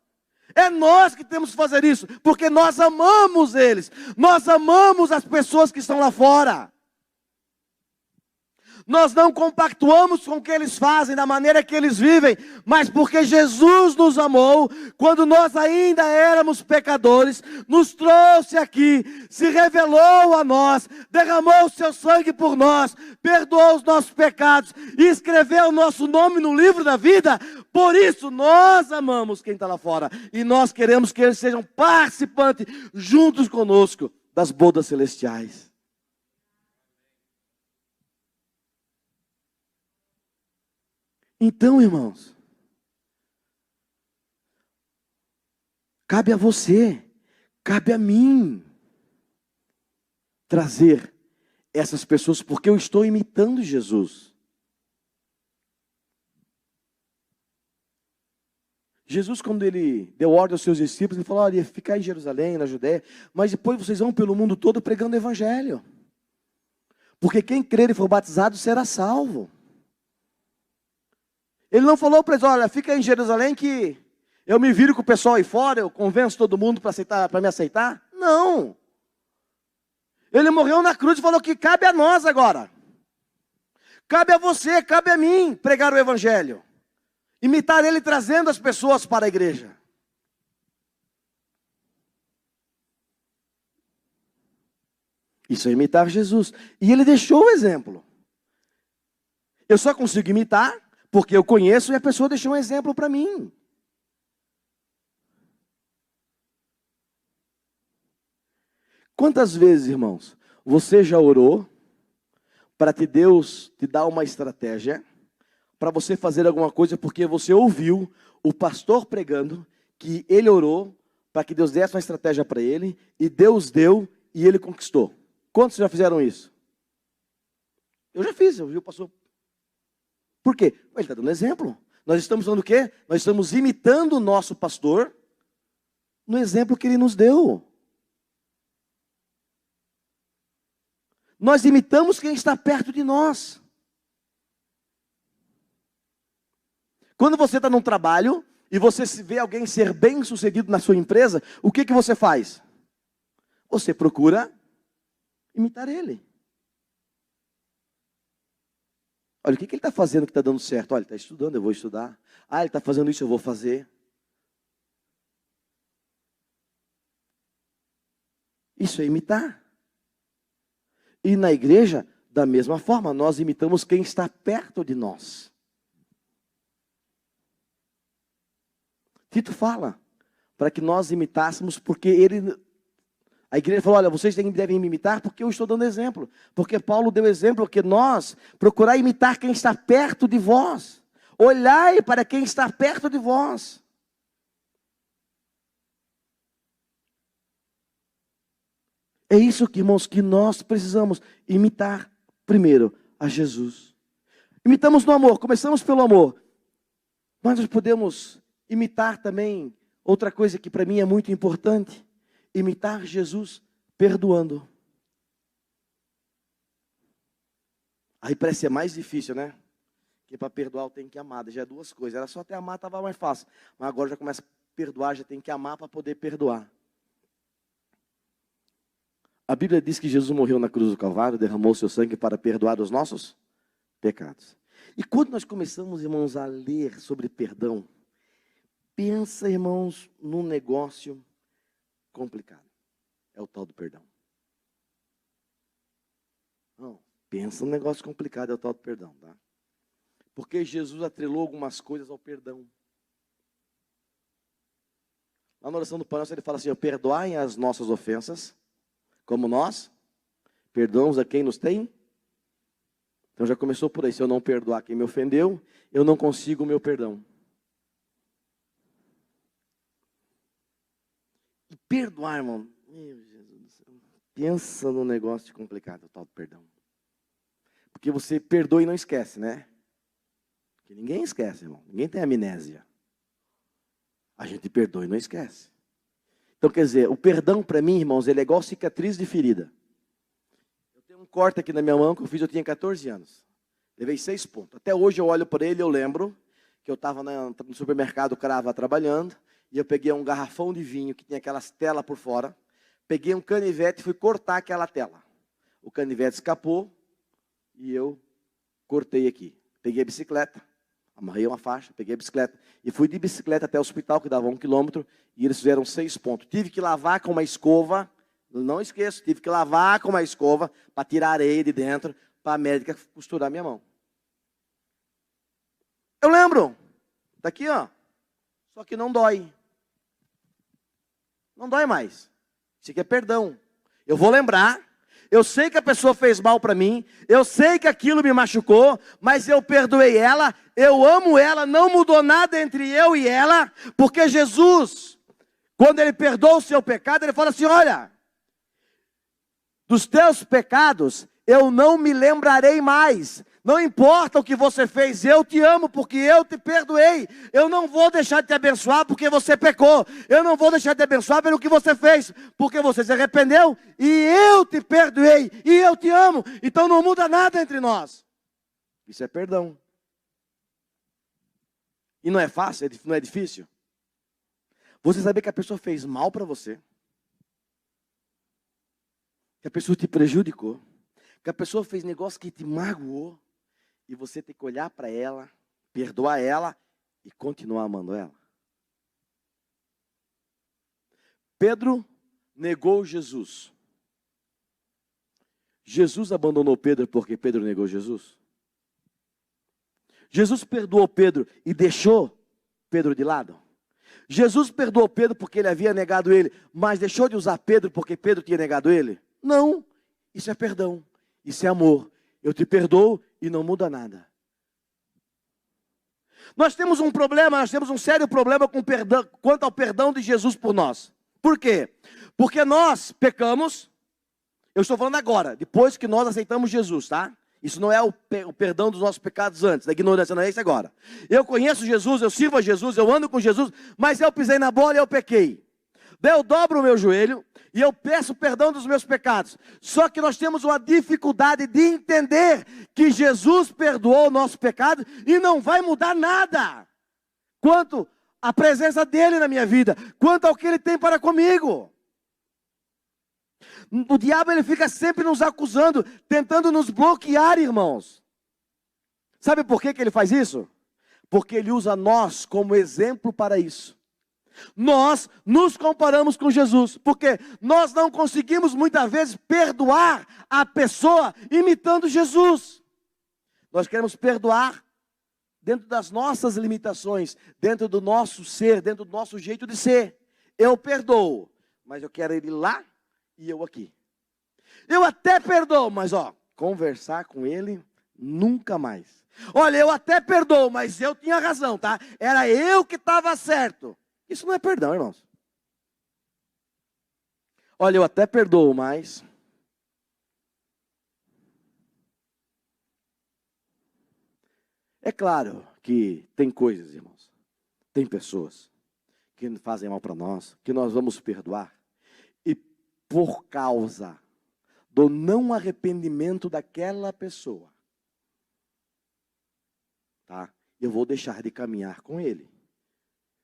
É nós que temos que fazer isso, porque nós amamos eles, nós amamos as pessoas que estão lá fora. Nós não compactuamos com o que eles fazem, da maneira que eles vivem, mas porque Jesus nos amou, quando nós ainda éramos pecadores, nos trouxe aqui, se revelou a nós, derramou o seu sangue por nós, perdoou os nossos pecados e escreveu o nosso nome no livro da vida. Por isso nós amamos quem está lá fora e nós queremos que eles sejam participantes juntos conosco das bodas celestiais. Então, irmãos, cabe a você, cabe a mim trazer essas pessoas, porque eu estou imitando Jesus. Jesus, quando ele deu ordem aos seus discípulos, ele falou, olha, ficar em Jerusalém, na Judéia, mas depois vocês vão pelo mundo todo pregando o evangelho. Porque quem crer e for batizado será salvo. Ele não falou para eles, olha, fica em Jerusalém que eu me viro com o pessoal aí fora, eu convenço todo mundo para me aceitar. Não. Ele morreu na cruz e falou que cabe a nós agora. Cabe a você, cabe a mim pregar o evangelho. Imitar ele trazendo as pessoas para a igreja. Isso é imitar Jesus. E ele deixou o exemplo. Eu só consigo imitar porque eu conheço e a pessoa deixou um exemplo para mim. Quantas vezes, irmãos, você já orou para que Deus te dá uma estratégia para você fazer alguma coisa porque você ouviu o pastor pregando que ele orou para que Deus desse uma estratégia para ele e Deus deu e ele conquistou? Quantos já fizeram isso? Eu já fiz, eu vi o pastor. Por quê? Ele está dando exemplo. Nós estamos falando o quê? Nós estamos imitando o nosso pastor no exemplo que ele nos deu. Nós imitamos quem está perto de nós. Quando você está num trabalho e você vê alguém ser bem sucedido na sua empresa, o que você faz? Você procura imitar ele. Olha, o que ele está fazendo que está dando certo? Olha, ele está estudando, eu vou estudar. Ah, ele está fazendo isso, eu vou fazer. Isso é imitar. E na igreja, da mesma forma, nós imitamos quem está perto de nós. Tito fala para que nós imitássemos, porque a igreja falou, olha, vocês devem me imitar porque eu estou dando exemplo. Porque Paulo deu exemplo que nós procurar imitar quem está perto de vós. Olhai para quem está perto de vós. É isso, irmãos, que nós precisamos imitar primeiro a Jesus. Imitamos no amor, começamos pelo amor. Mas nós podemos imitar também outra coisa que para mim é muito importante. Imitar Jesus perdoando. Aí parece ser mais difícil, né? Porque para perdoar eu tenho que amar. Já é duas coisas. Era só até amar, estava mais fácil. Mas agora já começa a perdoar, já tem que amar para poder perdoar. A Bíblia diz que Jesus morreu na cruz do Calvário, derramou seu sangue para perdoar os nossos pecados. E quando nós começamos, irmãos, a ler sobre perdão, pensa, irmãos, num negócio complicado. É o tal do perdão. Não, pensa num negócio complicado, é o tal do perdão, tá? Porque Jesus atrelou algumas coisas ao perdão. Lá na oração do Pai Nosso ele fala assim, perdoai as nossas ofensas, como nós perdoamos a quem nos tem. Então já começou por aí. Se eu não perdoar quem me ofendeu, eu não consigo o meu perdão. E perdoar, irmão, meu Jesus do céu, pensa no negócio complicado, o tal do perdão. Porque você perdoa e não esquece, né? Porque ninguém esquece, irmão. Ninguém tem amnésia. A gente perdoa e não esquece. Então, quer dizer, o perdão para mim, irmãos, ele é igual cicatriz de ferida. Eu tenho um corte aqui na minha mão que eu fiz, eu tinha 14 anos. Levei 6 pontos. Até hoje eu olho para ele e eu lembro que eu estava no supermercado, o cara estava trabalhando, e eu peguei um garrafão de vinho que tinha aquelas telas por fora, peguei um canivete e fui cortar aquela tela. O canivete escapou e eu cortei aqui. Peguei a bicicleta, amarrei uma faixa, peguei a bicicleta e fui de bicicleta até o hospital, que dava 1 quilômetro, e eles fizeram 6 pontos. Tive que lavar com uma escova, não esqueço, tive que lavar com uma escova para tirar a areia de dentro, para a médica costurar minha mão. Eu lembro, está aqui, ó, só que não dói. Não dói mais. Isso aqui é perdão. Eu vou lembrar. Eu sei que a pessoa fez mal para mim, eu sei que aquilo me machucou, mas eu perdoei ela, eu amo ela, não mudou nada entre eu e ela, porque Jesus, quando ele perdoa o seu pecado, ele fala assim, olha, dos teus pecados eu não me lembrarei mais. Não importa o que você fez, eu te amo porque eu te perdoei. Eu não vou deixar de te abençoar porque você pecou. Eu não vou deixar de te abençoar pelo que você fez, porque você se arrependeu e eu te perdoei e eu te amo. Então não muda nada entre nós. Isso é perdão. E não é fácil, não é difícil. Você saber que a pessoa fez mal para você, que a pessoa te prejudicou, que a pessoa fez negócio que te magoou, e você tem que olhar para ela, perdoar ela e continuar amando ela. Pedro negou Jesus. Jesus abandonou Pedro porque Pedro negou Jesus? Jesus perdoou Pedro e deixou Pedro de lado? Jesus perdoou Pedro porque ele havia negado ele, mas deixou de usar Pedro porque Pedro tinha negado ele? Não, isso é perdão, isso é amor. Eu te perdoo e não muda nada. Nós temos um problema, nós temos um sério problema com perdão, quanto ao perdão de Jesus por nós. Por quê? Porque nós pecamos, eu estou falando agora, depois que nós aceitamos Jesus, tá? Isso não é o perdão dos nossos pecados antes, da ignorância, não é isso agora. Eu conheço Jesus, eu sirvo a Jesus, eu ando com Jesus, mas eu pisei na bola e eu pequei. Daí eu dobro o meu joelho e eu peço perdão dos meus pecados. Só que nós temos uma dificuldade de entender que Jesus perdoou o nosso pecado e não vai mudar nada quanto à presença dele na minha vida, quanto ao que ele tem para comigo. O diabo ele fica sempre nos acusando, tentando nos bloquear, irmãos. Sabe por que ele faz isso? Porque ele usa nós como exemplo para isso. Nós nos comparamos com Jesus, porque nós não conseguimos muitas vezes perdoar a pessoa imitando Jesus. Nós queremos perdoar dentro das nossas limitações, dentro do nosso ser, dentro do nosso jeito de ser. Eu perdoo, mas eu quero ele lá e eu aqui. Eu até perdoo, mas conversar com ele nunca mais. Olha, eu até perdoo, mas eu tinha razão, tá? Era eu que estava certo. Isso não é perdão, irmãos. Olha, eu até perdoo, mas é claro que tem coisas, irmãos, tem pessoas que fazem mal para nós, que nós vamos perdoar, e por causa do não arrependimento daquela pessoa, tá? Eu vou deixar de caminhar com ele.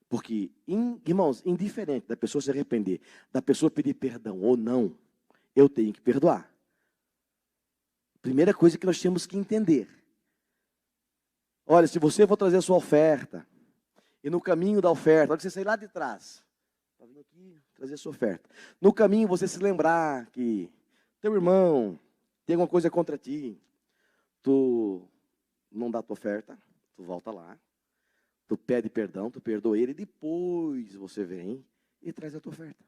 Porque, irmãos, indiferente da pessoa se arrepender, da pessoa pedir perdão ou não, eu tenho que perdoar. Primeira coisa que nós temos que entender. Olha, se você for trazer a sua oferta, e no caminho da oferta, olha que você sair lá de trás, está vindo aqui trazer a sua oferta. No caminho você se lembrar que teu irmão tem alguma coisa contra ti, tu não dá a tua oferta, tu volta lá. Tu pede perdão, tu perdoa ele, e depois você vem e traz a tua oferta.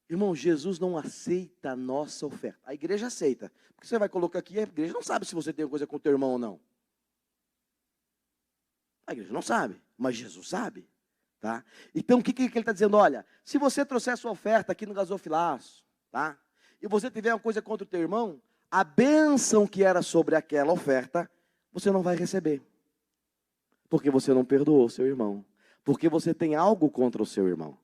Irmão, Jesus não aceita a nossa oferta. A igreja aceita. Porque você vai colocar aqui, a igreja não sabe se você tem coisa com o teu irmão ou não. A igreja não sabe, mas Jesus sabe. Tá? Então, o que ele está dizendo? Olha, se você trouxer a sua oferta aqui no gasofilaço, tá? E você tiver uma coisa contra o teu irmão, a bênção que era sobre aquela oferta, você não vai receber. Porque você não perdoou o seu irmão. Porque você tem algo contra o seu irmão.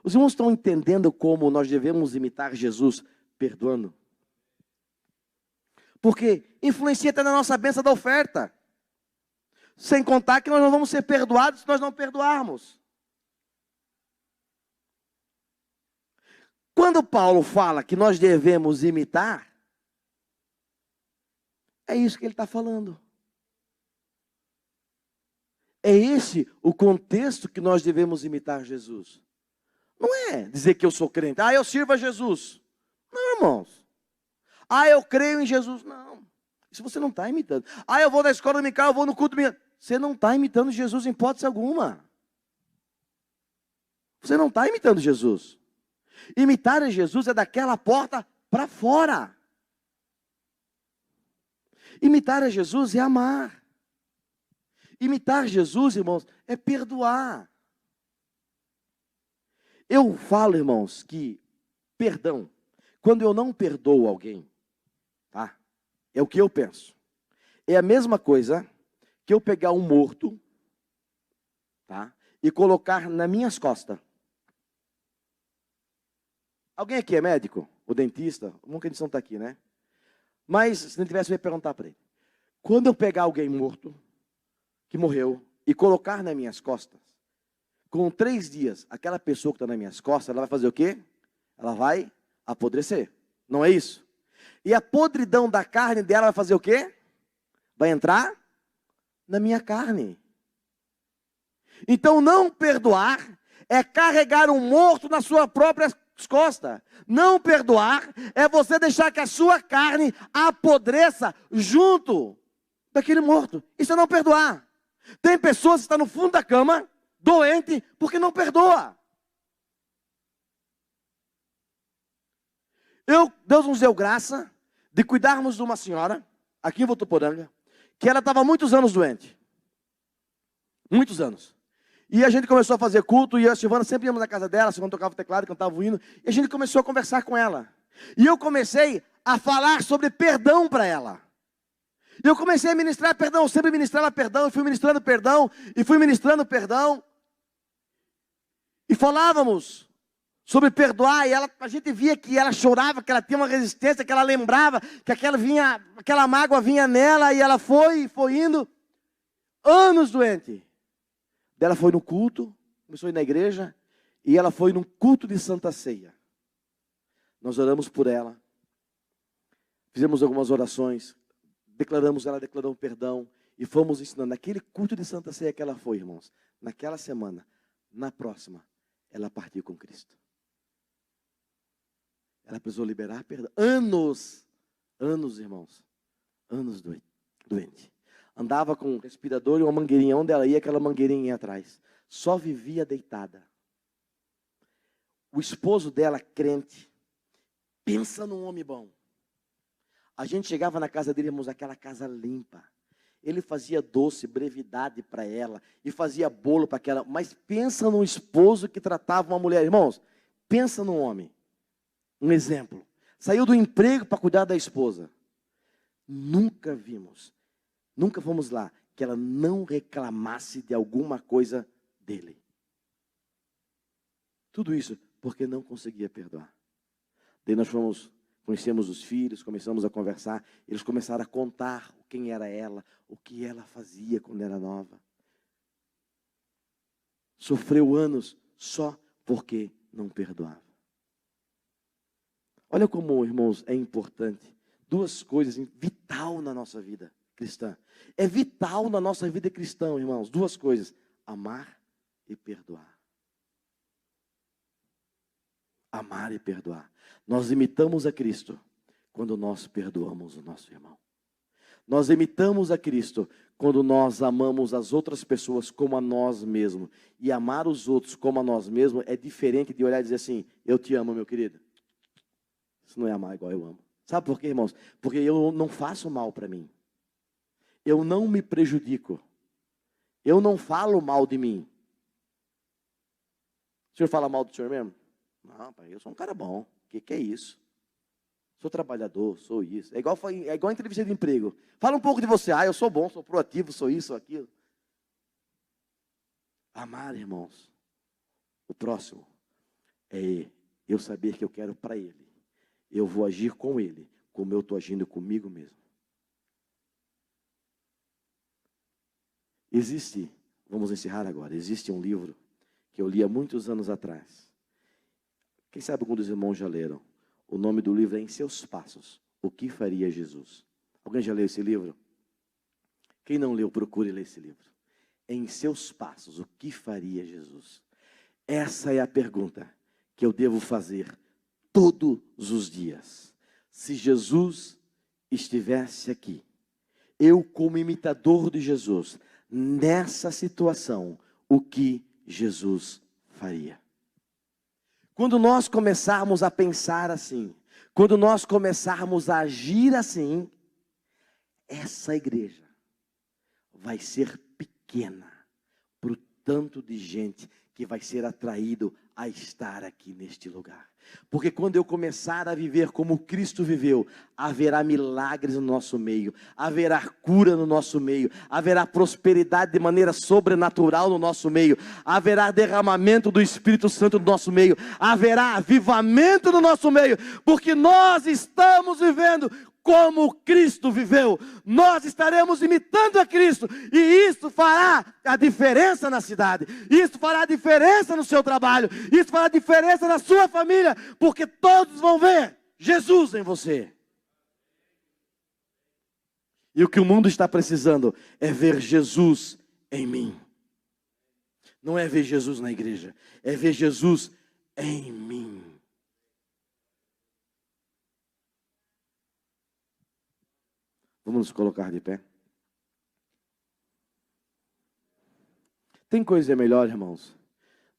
Os irmãos estão entendendo como nós devemos imitar Jesus perdoando? Porque influencia até na nossa bênção da oferta. Sem contar que nós não vamos ser perdoados se nós não perdoarmos. Quando Paulo fala que nós devemos imitar, é isso que ele está falando. É esse o contexto que nós devemos imitar Jesus. Não é dizer que eu sou crente. Eu sirvo a Jesus. Não, irmãos. Eu creio em Jesus. Não. Isso você não está imitando. Eu vou na escola dominical, eu vou no culto dominical. Você não está imitando Jesus em hipótese alguma. Você não está imitando Jesus. Imitar a Jesus é daquela porta para fora. Imitar a Jesus é amar. Imitar Jesus, irmãos, é perdoar. Eu falo, irmãos, que perdão, quando eu não perdoo alguém, tá? É o que eu penso. É a mesma coisa que eu pegar um morto, tá? E colocar nas minhas costas. Alguém aqui é médico? O dentista? Bom que eles não está aqui, né? Mas, se não tivesse, eu ia perguntar para ele. Quando eu pegar alguém morto, que morreu, e colocar nas minhas costas, com 3 dias, aquela pessoa que está nas minhas costas, ela vai fazer o quê? ela vai apodrecer. Não é isso? E a podridão da carne dela vai fazer o quê? Vai entrar na minha carne. Então não perdoar é carregar um morto na sua própria costas. Não perdoar é você deixar que a sua carne apodreça junto daquele morto. Isso é não perdoar. Tem pessoas que estão no fundo da cama, doente, porque não perdoa. Deus nos deu graça de cuidarmos de uma senhora, aqui em Votuporanga, que ela estava muitos anos doente. Muitos anos. E a gente começou a fazer culto, e eu e a Silvana sempre íamos na casa dela, a Silvana tocava o teclado, cantava o hino, e a gente começou a conversar com ela. E eu comecei a falar sobre perdão para ela. E eu comecei a ministrar perdão, eu sempre ministrava perdão, eu fui ministrando perdão, e fui ministrando perdão. E falávamos sobre perdoar, e a gente via que ela chorava, que ela tinha uma resistência, que ela lembrava, que aquela mágoa vinha nela, e ela foi indo, anos doente. Ela foi no culto, começou a ir na igreja, e ela foi num culto de Santa Ceia. Nós oramos por ela, fizemos algumas orações, ela declarou perdão, e fomos ensinando. Naquele culto de Santa Ceia que ela foi, irmãos, naquela semana, na próxima, ela partiu com Cristo. Ela precisou liberar perdão. Anos, irmãos, anos doente. Andava com um respirador e uma mangueirinha. Onde ela ia, aquela mangueirinha ia atrás. Só vivia deitada. O esposo dela, crente, pensa num homem bom. A gente chegava na casa dele, irmãos, aquela casa limpa. Ele fazia doce, brevidade para ela, e fazia bolo para aquela. Mas pensa num esposo que tratava uma mulher. Irmãos, pensa num homem. Um exemplo. Saiu do emprego para cuidar da esposa. Nunca fomos lá, que ela não reclamasse de alguma coisa dele. Tudo isso porque não conseguia perdoar. Daí nós conhecemos os filhos, começamos a conversar, eles começaram a contar quem era ela, o que ela fazia quando era nova. Sofreu anos só porque não perdoava. Olha como, irmãos, é importante. Duas coisas vital na nossa vida cristã. É vital na nossa vida cristã, irmãos. Duas coisas. Amar e perdoar. Amar e perdoar. Nós imitamos a Cristo quando nós perdoamos o nosso irmão. Nós imitamos a Cristo quando nós amamos as outras pessoas como a nós mesmos. E amar os outros como a nós mesmos é diferente de olhar e dizer assim, eu te amo, meu querido. Isso não é amar igual eu amo. Sabe por quê, irmãos? Porque eu não faço mal para mim. Eu não me prejudico. Eu não falo mal de mim. O senhor fala mal do senhor mesmo? Não, pai, eu sou um cara bom. O que é isso? Sou trabalhador, sou isso. É igual entrevista de emprego. Fala um pouco de você. Eu sou bom, sou proativo, sou isso, sou aquilo. Amar, irmãos, o próximo é eu saber que eu quero para ele. Eu vou agir com ele, como eu estou agindo comigo mesmo. Vamos encerrar agora, existe um livro que eu li há muitos anos atrás. Quem sabe algum dos irmãos já leram? O nome do livro é Em Seus Passos, O que Faria Jesus? Alguém já leu esse livro? Quem não leu, procure ler esse livro. Em Seus Passos, O que Faria Jesus? Essa é a pergunta que eu devo fazer todos os dias. Se Jesus estivesse aqui, eu como imitador de Jesus, nessa situação, o que Jesus faria? Quando nós começarmos a pensar assim, quando nós começarmos a agir assim, essa igreja vai ser pequena para o tanto de gente que vai ser atraído a estar aqui neste lugar. Porque quando eu começar a viver como Cristo viveu, haverá milagres no nosso meio, haverá cura no nosso meio, haverá prosperidade de maneira sobrenatural no nosso meio, haverá derramamento do Espírito Santo no nosso meio, haverá avivamento no nosso meio, porque nós estamos vivendo como Cristo viveu. Nós estaremos imitando a Cristo, e isso fará a diferença na cidade, isso fará a diferença no seu trabalho, isso fará a diferença na sua família, porque todos vão ver Jesus em você. E o que o mundo está precisando é ver Jesus em mim. Não é ver Jesus na igreja, é ver Jesus em mim. Vamos nos colocar de pé. Tem coisa melhor, irmãos,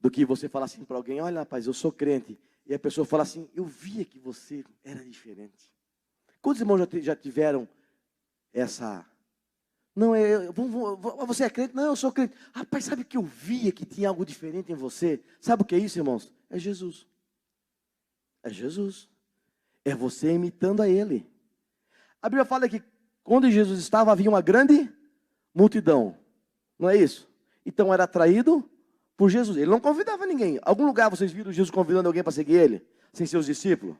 do que você falar assim para alguém: olha, rapaz, eu sou crente. E a pessoa fala assim: eu via que você era diferente. Quantos irmãos já tiveram essa... Não, você é crente? Não, eu sou crente. Rapaz, sabe que eu via que tinha algo diferente em você? Sabe o que é isso, irmãos? É Jesus. É Jesus. É você imitando a Ele. A Bíblia fala que onde Jesus estava havia uma grande multidão. Não é isso? Então era atraído por Jesus. Ele não convidava ninguém. Algum lugar vocês viram Jesus convidando alguém para seguir Ele? Sem seus discípulos?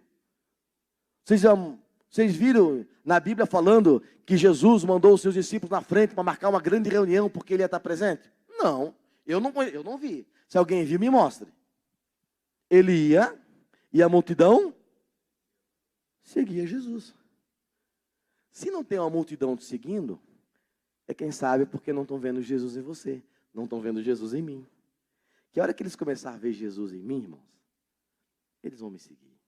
Vocês viram na Bíblia falando que Jesus mandou os seus discípulos na frente para marcar uma grande reunião porque Ele ia estar presente? Não, eu não vi. Se alguém viu, me mostre. Ele ia e a multidão seguia Jesus. Se não tem uma multidão te seguindo, é quem sabe porque não estão vendo Jesus em você, não estão vendo Jesus em mim. Que a hora que eles começarem a ver Jesus em mim, irmãos, eles vão me seguir.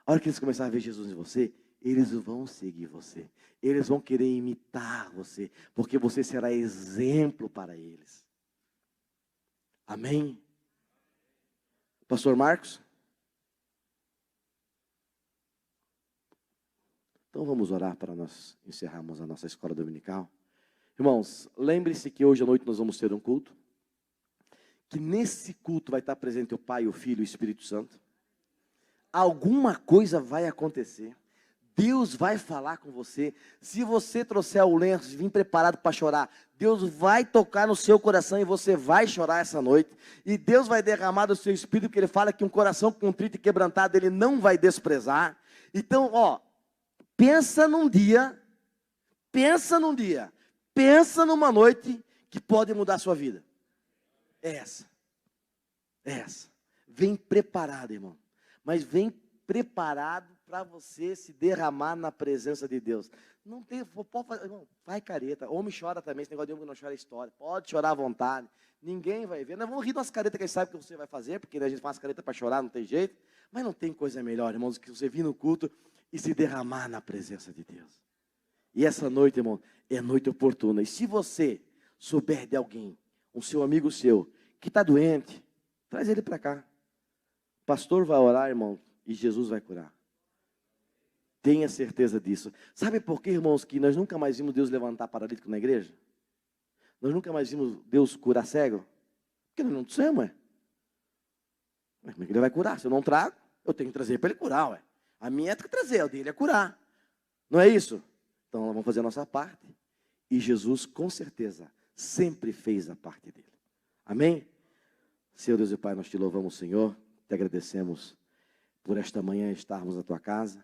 A hora que eles começarem a ver Jesus em você, eles vão seguir você. Eles vão querer imitar você, porque você será exemplo para eles. Amém? Pastor Marcos? Então vamos orar para nós encerrarmos a nossa escola dominical. Irmãos, lembre-se que hoje à noite nós vamos ter um culto. Que nesse culto vai estar presente o Pai, o Filho e o Espírito Santo. Alguma coisa vai acontecer. Deus vai falar com você. Se você trouxer o lenço e vir preparado para chorar, Deus vai tocar no seu coração e você vai chorar essa noite. E Deus vai derramar do seu espírito, porque Ele fala que um coração contrito e quebrantado Ele não vai desprezar. Então, pensa num dia, pensa numa noite que pode mudar a sua vida. É essa. Vem preparado, irmão. Mas vem preparado para você se derramar na presença de Deus. Não tem, pode fazer, irmão, vai careta. Homem chora também, esse negócio de homem que não chora é história. Pode chorar à vontade. Ninguém vai ver. Nós vamos rir das caretas que a gente sabe que você vai fazer, porque a gente faz careta para chorar, não tem jeito. Mas não tem coisa melhor, irmãos, que você vir no culto e se derramar na presença de Deus. E essa noite, irmão, é noite oportuna. E se você souber de alguém, um seu amigo seu, que está doente, traz ele para cá. O pastor vai orar, irmão, e Jesus vai curar. Tenha certeza disso. Sabe por quê, irmãos, que nós nunca mais vimos Deus levantar paralítico na igreja? Nós nunca mais vimos Deus curar cego? Porque nós não trouxemos, Mas como é que Ele vai curar? Se eu não trago, eu tenho que trazer para Ele curar, A minha é trazer, o dele é curar. Não é isso? Então, nós vamos fazer a nossa parte. E Jesus, com certeza, sempre fez a parte dele. Amém? Senhor Deus e Pai, nós te louvamos, Senhor. Te agradecemos por esta manhã estarmos na tua casa,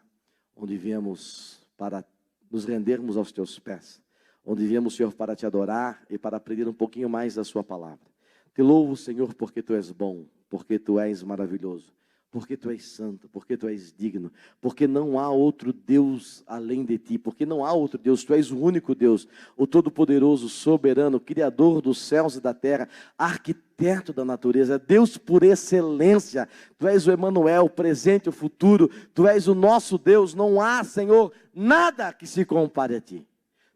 onde viemos para nos rendermos aos teus pés, onde viemos, Senhor, para te adorar e para aprender um pouquinho mais da sua palavra. Te louvo, Senhor, porque tu és bom, porque tu és maravilhoso, porque tu és santo, porque tu és digno, porque não há outro Deus além de ti, porque não há outro Deus, tu és o único Deus, o todo-poderoso, soberano, criador dos céus e da terra, arquiteto da natureza, Deus por excelência. Tu és o Emanuel, o presente, o futuro, tu és o nosso Deus. Não há, Senhor, nada que se compare a ti.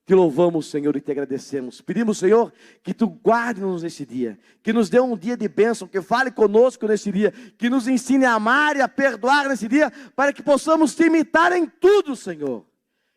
Te louvamos, Senhor, e te agradecemos. Pedimos, Senhor, que tu guarde-nos nesse dia, que nos dê um dia de bênção, que fale conosco nesse dia, que nos ensine a amar e a perdoar nesse dia, para que possamos te imitar em tudo, Senhor.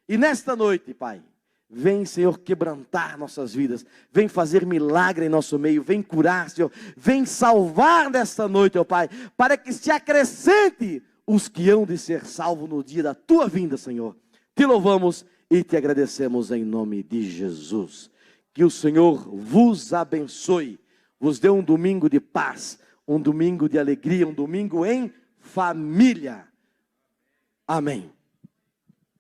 E nesta noite, Pai, vem, Senhor, quebrantar nossas vidas, vem fazer milagre em nosso meio, vem curar, Senhor, vem salvar nesta noite, ó Pai, para que se acrescente os que hão de ser salvos no dia da tua vinda, Senhor. Te louvamos e te agradecemos em nome de Jesus. Que o Senhor vos abençoe, vos dê um domingo de paz, um domingo de alegria, um domingo em família. Amém.